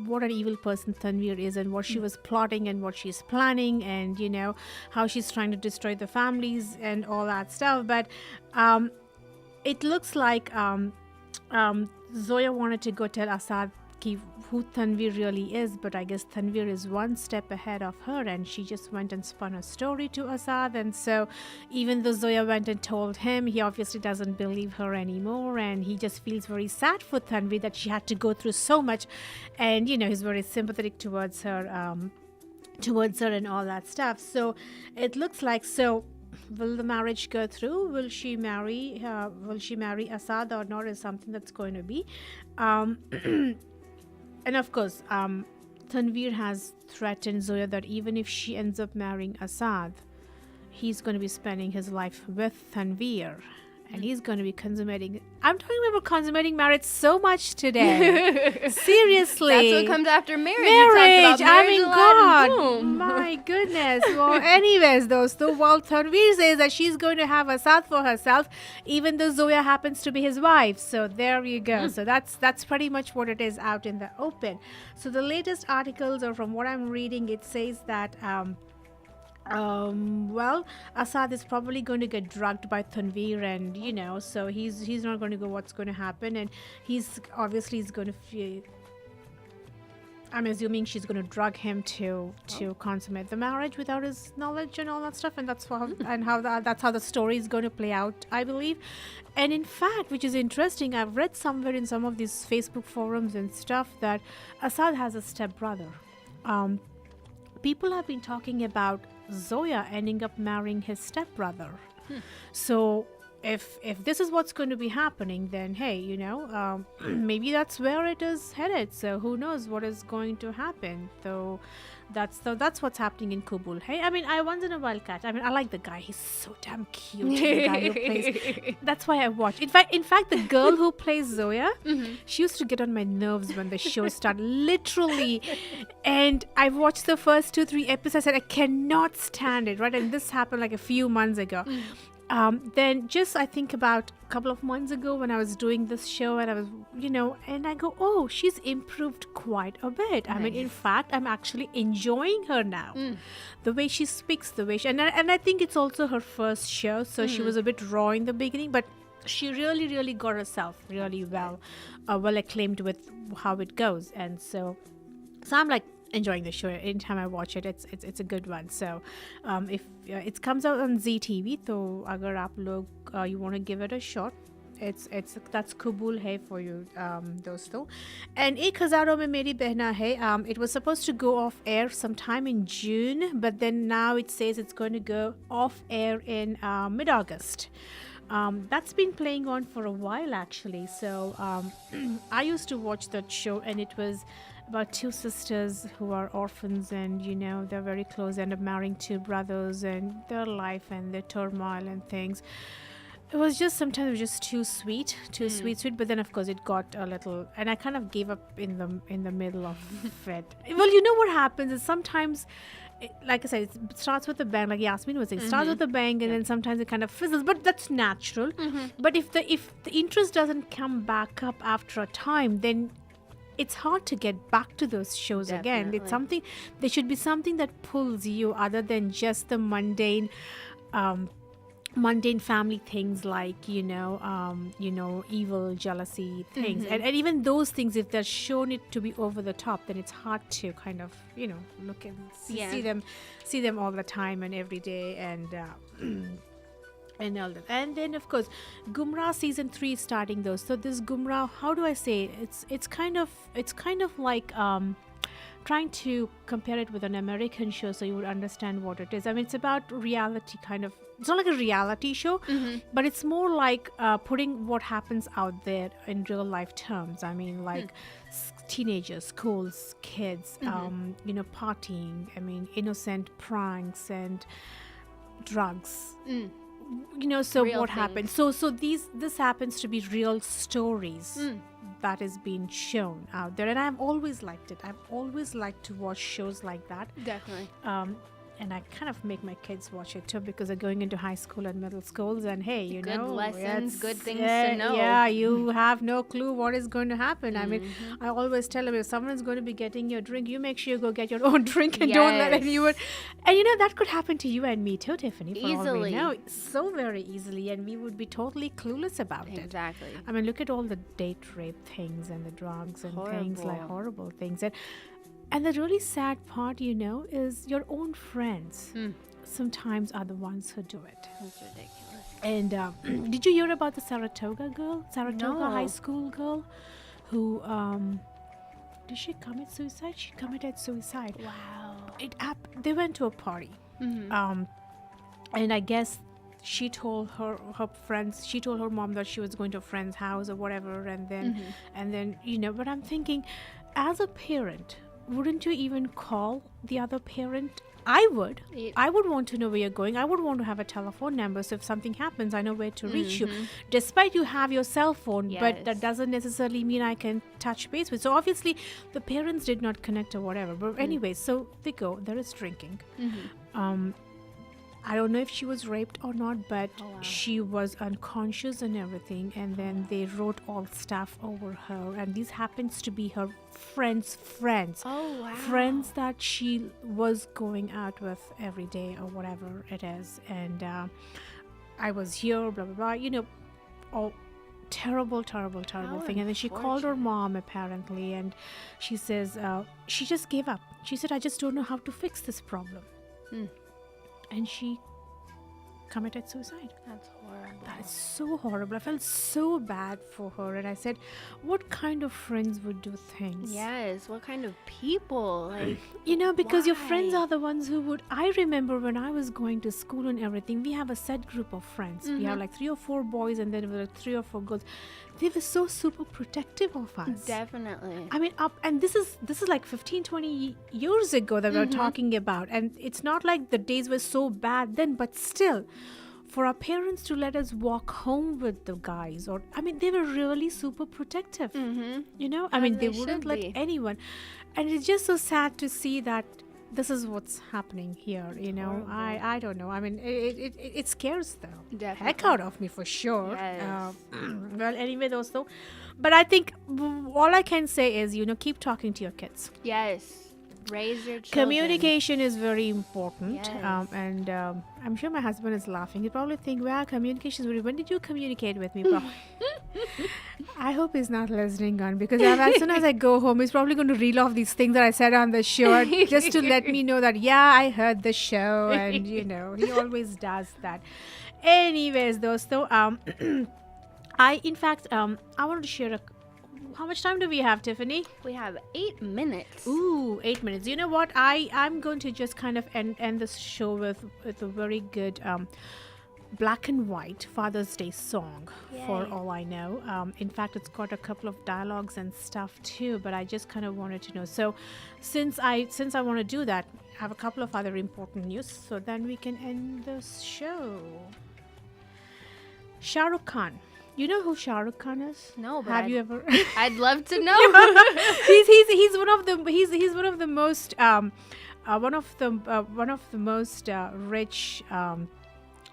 what an evil person Tanvir is, and what she was plotting and what she's planning, and how she's trying to destroy the families and all that stuff. But it looks like Zoya wanted to go tell Asad who Tanvir really is, but I guess Tanvir is one step ahead of her, and she just went and spun a story to Asad. And so even though Zoya went and told him, he obviously doesn't believe her anymore, and he just feels very sad for Tanvir that she had to go through so much. And he's very sympathetic towards her and all that stuff. So it looks like, will the marriage go through? Will she marry Asad or not, is something that's going to be. And of course, Tanvir has threatened Zoya that even if she ends up marrying Asad, he's going to be spending his life with Tanvir. And he's going to be I'm talking about consummating marriage so much today. Seriously. That's what comes after marriage. You talked about marriage God. boom. My goodness. Well, anyways, Tanvir says that she's going to have Asad for herself, even though Zoya happens to be his wife. So there you go. So that's pretty much what it is out in the open. So the latest articles, or from what I'm reading, it says that Asad is probably going to get drugged by Tanvir, and so he's not going to go what's going to happen, and he's going to I'm assuming she's going to drug him to consummate the marriage without his knowledge and all that stuff, and that's how the story is going to play out, I believe. And in fact, which is interesting, I've read somewhere in some of these Facebook forums and stuff that Asad has a stepbrother. People have been talking about Zoya ending up marrying his stepbrother. So if this is what's going to be happening, then hey, maybe that's where it is headed. So who knows what is going to happen? So that's what's happening in Kabul. Hey, I mean, I once in a while catch. I mean, I like the guy. He's so damn cute. The guy who plays. That's why I watch. In fact, the girl who plays Zoya, she used to get on my nerves when the show started. Literally, and I watched the first 2-3 episodes. I said I cannot stand it. Right, and this happened like a few months ago. Then just I think about a couple of months ago when I was doing this show and I was, and I go, oh, she's improved quite a bit. Nice. I mean, in fact, I'm actually enjoying her now. The way she speaks, the way she, and I think it's also her first show, so she was a bit raw in the beginning, but she really, really got herself really well acclaimed with how it goes. And so I'm like, enjoying the show. Anytime I watch it, it's a good one. So if it comes out on ZTV, so agar aap log you want to give it a shot, that's Kabul hai for you, dosto. And Ek Hazaron Mein Meri Behna Hai, it was supposed to go off air sometime in June, but then now it says it's going to go off air in mid-August. That's been playing on for a while actually. So I used to watch that show, and it was about two sisters who are orphans, and they're very close, end up marrying two brothers, and their life and their turmoil and things. It was just sometimes it was just too sweet, sweet. But then of course it got a little, and I kind of gave up in the middle of it. Well, what happens is sometimes, like I said, it starts with a bang, like Yasmin was saying, starts with a bang, and then sometimes it kind of fizzles, but that's natural. But if the interest doesn't come back up after a time, then it's hard to get back to those shows again. It's something, there should be something that pulls you other than just the mundane family things like evil, jealousy things, and even those things, if they're shown it to be over the top, then it's hard to kind of look and see them all the time and every day, and all that. And then of course Gumrah season 3 is starting though. So this Gumrah, how do I say it? It's kind of like trying to compare it with an American show so you would understand what it is. I mean, it's about reality kind of. It's not like a reality show, but it's more like putting what happens out there in real life terms. I mean, like teenagers, schools, kids, partying. I mean, innocent pranks and drugs. So real what things. Happened? So this happens to be real stories that is being shown out there, and I've always liked it. I've always liked to watch shows like that. Definitely. And I kind of make my kids watch it too, because they're going into high school and middle schools, and hey, good lessons, good things to know. Yeah, you have no clue what is going to happen. I mean, I always tell them, if someone's going to be getting your drink, you make sure you go get your own drink and don't let anyone. And that could happen to you and me too, Tiffany. For easily. All we know. So very easily, and we would be totally clueless about it. Exactly. I mean, look at all the date rape things and the drugs and things, like horrible things. And the really sad part, is your own friends sometimes are the ones who do it. That's ridiculous. And did you hear about the Saratoga high school girl who, did she commit suicide? She committed suicide. Wow. They went to a party. And I guess she told her friends, she told her mom that she was going to a friend's house or whatever. And then, but I'm thinking, as a parent, wouldn't you even call the other parent? I would. I would want to know where you're going. I would want to have a telephone number, so if something happens, I know where to reach you. Despite you have your cell phone, but that doesn't necessarily mean I can touch base with. So obviously, the parents did not connect or whatever. But anyway, so they go. There is drinking. I don't know if she was raped or not, but she was unconscious and everything. And then they wrote all stuff over her. And this happens to be her friends. Oh, wow. Friends that she was going out with every day or whatever it is. And I was here, blah, blah, blah. All terrible thing. And then she called her mom, apparently. And she says, she just gave up. She said, I just don't know how to fix this problem. And she committed suicide. That's horrible. That is so horrible. I felt so bad for her, and I said, what kind of friends would do things? Yes, what kind of people? Like, Because your friends why? are the ones who would. I remember when I was going to school and everything, we have a set group of friends. We have like 3 or 4 boys, and then there were 3 or 4 girls. They were so super protective of us. Definitely. I mean, and this is like 15, 20 years ago that we're talking about, and it's not like the days were so bad then, but still, for our parents to let us walk home with the guys, or I mean, they were really super protective. I mean, they wouldn't let anyone, and it's just so sad to see that this is what's happening here. I don't know. I mean, it scares the heck out of me for sure. Yes. Well, anyway, though, but I think all I can say is, keep talking to your kids. Yes. Raise your children. Communication is very important. Yes. And I'm sure my husband is laughing. He probably think, well, communication is very. When did you communicate with me, bro? I hope he's not listening on, because as soon as I go home, he's probably going to reel off these things that I said on the show just to let me know that, yeah, I heard the show. And, he always does that. Anyways, though, I wanted to share how much time do we have, Tiffany? We have 8 minutes. Ooh, 8 minutes. You know what? I'm going to just kind of end this show with a very good black and white Father's Day song. Yay. For all I know. In fact, it's got a couple of dialogues and stuff too, but I just kind of wanted to know. So since I want to do that, I have a couple of other important news, so then we can end this show. Shah Rukh Khan. You know who Shah Rukh Khan is? No, but have you ever? I'd love to know. he's one of the most one of the most rich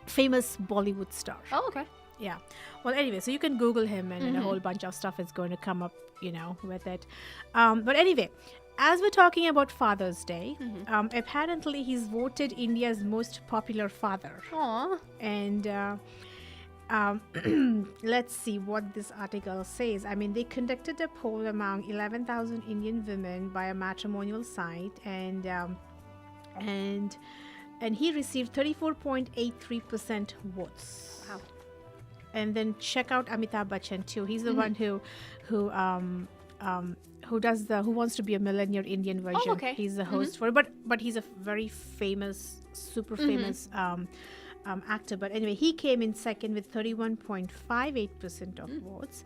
famous Bollywood stars. Oh, okay. Yeah. Well, anyway, so you can Google him, and a whole bunch of stuff is going to come up, with it. But anyway, as we're talking about Father's Day, apparently he's voted India's most popular father. Aww. And let's see what this article says. I mean, they conducted a poll among 11,000 Indian women by a matrimonial site, and he received 34.83% votes. Wow. And then check out Amitabh Bachchan too. He's the one who does the Who Wants to Be a Millionaire Indian version. Oh, okay. He's the host for it, but he's a very famous, super famous actor. But anyway, he came in second with 31.58% of votes.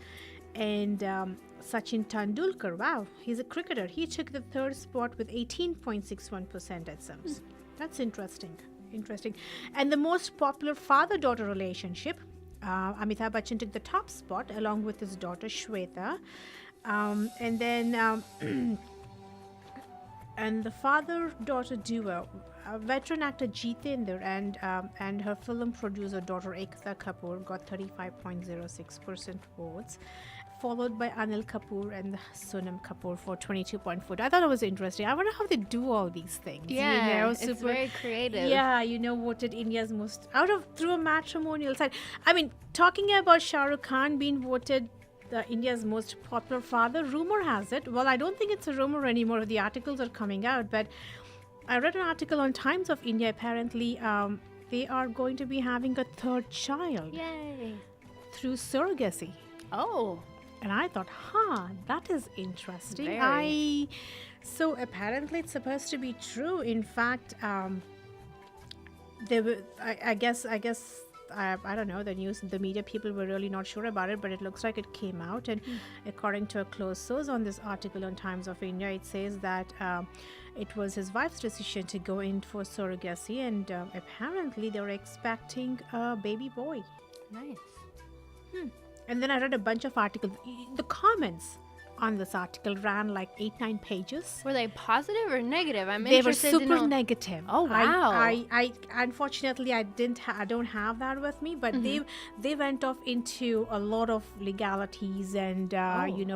And Sachin Tendulkar, wow, he's a cricketer. He took the third spot with 18.61% at SIMS. That's interesting. And the most popular father-daughter relationship, Amitabh Bachchan took the top spot along with his daughter Shweta. And then and the father-daughter duo, veteran actor Jitendra and her film producer daughter Ekta Kapoor got 35.06% votes, followed by Anil Kapoor and Sonam Kapoor for 22.4%. I thought it was interesting. I wonder how they do all these things. Yeah, it's very creative. Yeah, voted India's most through a matrimonial site. I mean, talking about Shah Rukh Khan being voted India's most popular father, rumor has it. Well, I don't think it's a rumor anymore. The articles are coming out, but I read an article on Times of India. Apparently, they are going to be having a third child. Yay! Through surrogacy. Oh. And I thought, that is interesting. Very. So apparently it's supposed to be true. In fact, there were, I guess, I don't know, the media people were really not sure about it, but it looks like it came out. And according to a close source on this article on Times of India, it says that it was his wife's decision to go in for surrogacy, and apparently they were expecting a baby boy. Nice. And then I read a bunch of articles. The comments on this article ran like 8-9 pages. Were they positive or negative? I'm they interested were to super know. negative. Oh wow! I unfortunately I don't have that with me, but they went off into a lot of legalities and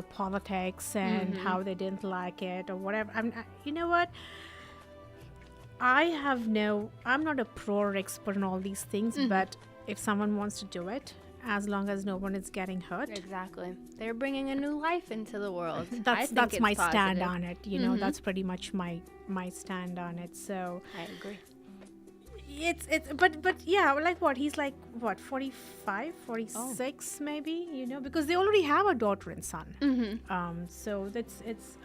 politics and how they didn't like it or whatever. You know what? I'm not a pro or expert in all these things, but if someone wants to do it, as long as no one is getting hurt. Exactly. They're bringing a new life into the world. That's my stand on it. That's pretty much my stand on it. So I agree. it's but yeah, like what, he's like what, 45, 46 maybe, because they already have a daughter and son. So it's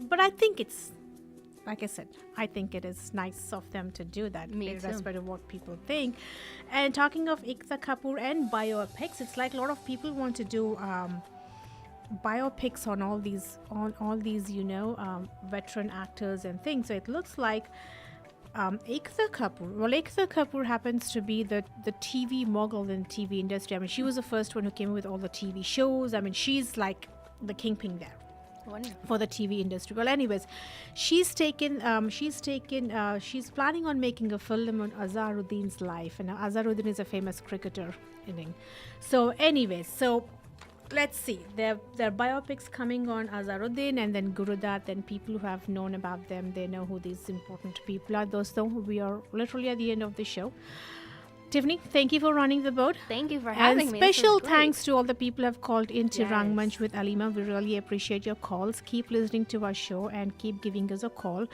but I think it's, like I said, I think it is nice of them to do that, irrespective of what people think. And talking of Ekta Kapoor and biopics, it's like a lot of people want to do biopics on all these veteran actors and things. So it looks like Ekta Kapoor happens to be the TV mogul in TV industry. I mean, she was the first one who came with all the TV shows. I mean, she's like the kingpin there. Wonderful. For the TV industry. Well, anyways, she's planning on making a film on Azharuddin's life, and Azharuddin is a famous cricketer inning. So anyways, let's see. There are biopics coming on Azharuddin and then Gurudat, and people who have known about them, they know who these important people are. Though we are literally at the end of the show. Tiffany, thank you for running the boat. Thank you for having and me. Special thanks to all the people who have called into Rangmunch with Alima. We really appreciate your calls. Keep listening to our show and keep giving us a call.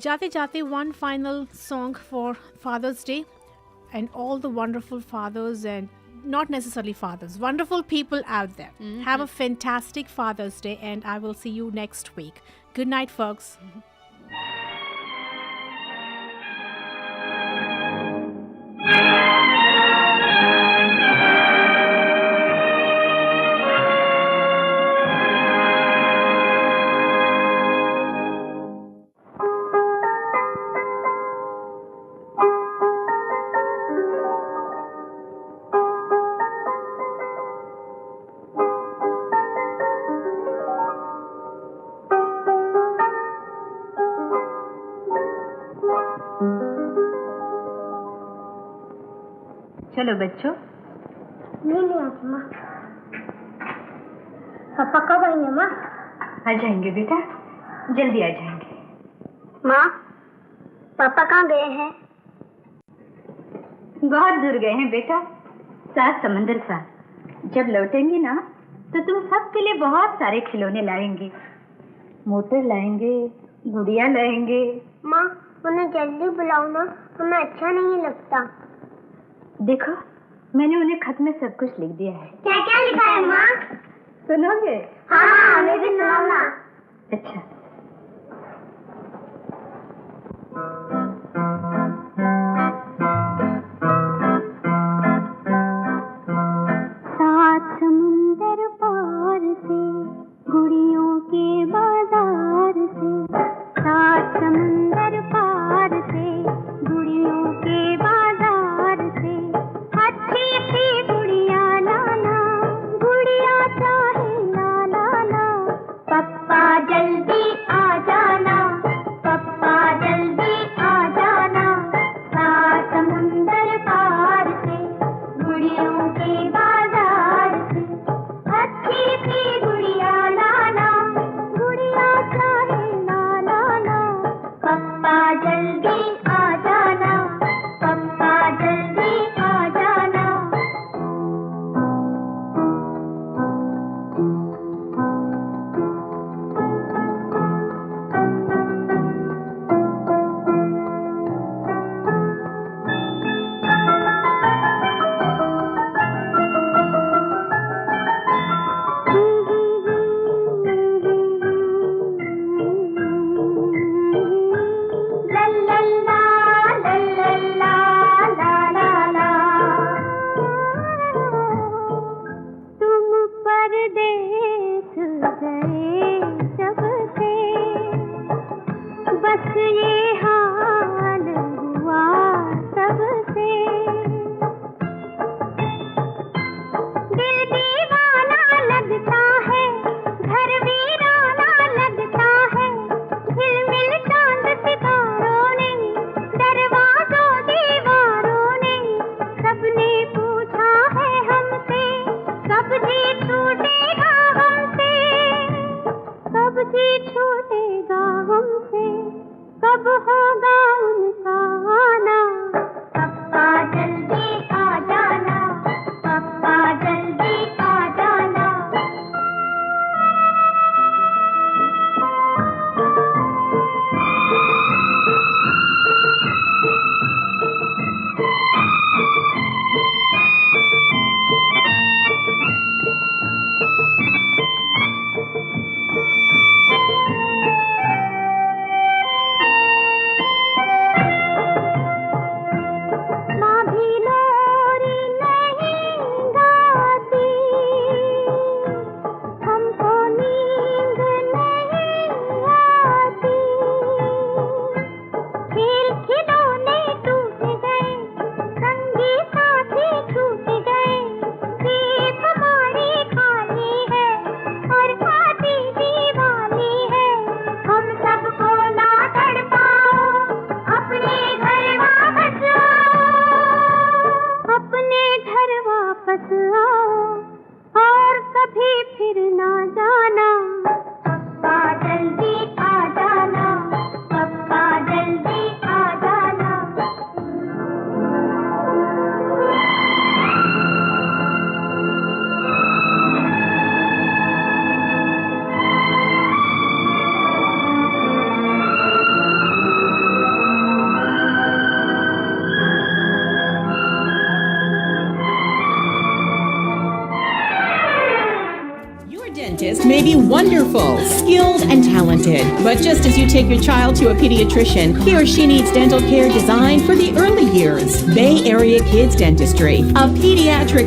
Jate Jate, one final song for Father's Day and all the wonderful fathers, and not necessarily fathers, wonderful people out there. Have a fantastic Father's Day, and I will see you next week. Good night, folks. चलो बच्चों। नहीं आती माँ। पापा कब आएंगे माँ? आ जाएंगे बेटा, जल्दी आ जाएंगे। माँ, पापा कहाँ गए हैं? बहुत दूर गए हैं बेटा, 7 समंदर पार। जब लौटेंगे ना, तो तुम सबके लिए बहुत सारे खिलौने लाएंगे। मोटर लाएंगे, गुड़िया लाएंगे। माँ, उन्हें जल्दी बुलाओ ना, हमें अच्छा नहीं लगता। देखो, मैंने उन्हें खत में सब कुछ लिख दिया है। क्या क्या लिखा है माँ? सुनोगे? हाँ, हमें भी सुनाओ ना। अच्छा। सात समुंदर पार से, गुड़ियों के बाजार से, सात समुंदर पार से, गुड़ियों के बाजार से, अच्छी सी गुड़िया लाना, गुड़िया चाहे लाला ला, पप्पा जल्दी may be wonderful, skilled, and talented. But just as you take your child to a pediatrician, he or she needs dental care designed for the early years. Bay Area Kids Dentistry, a pediatric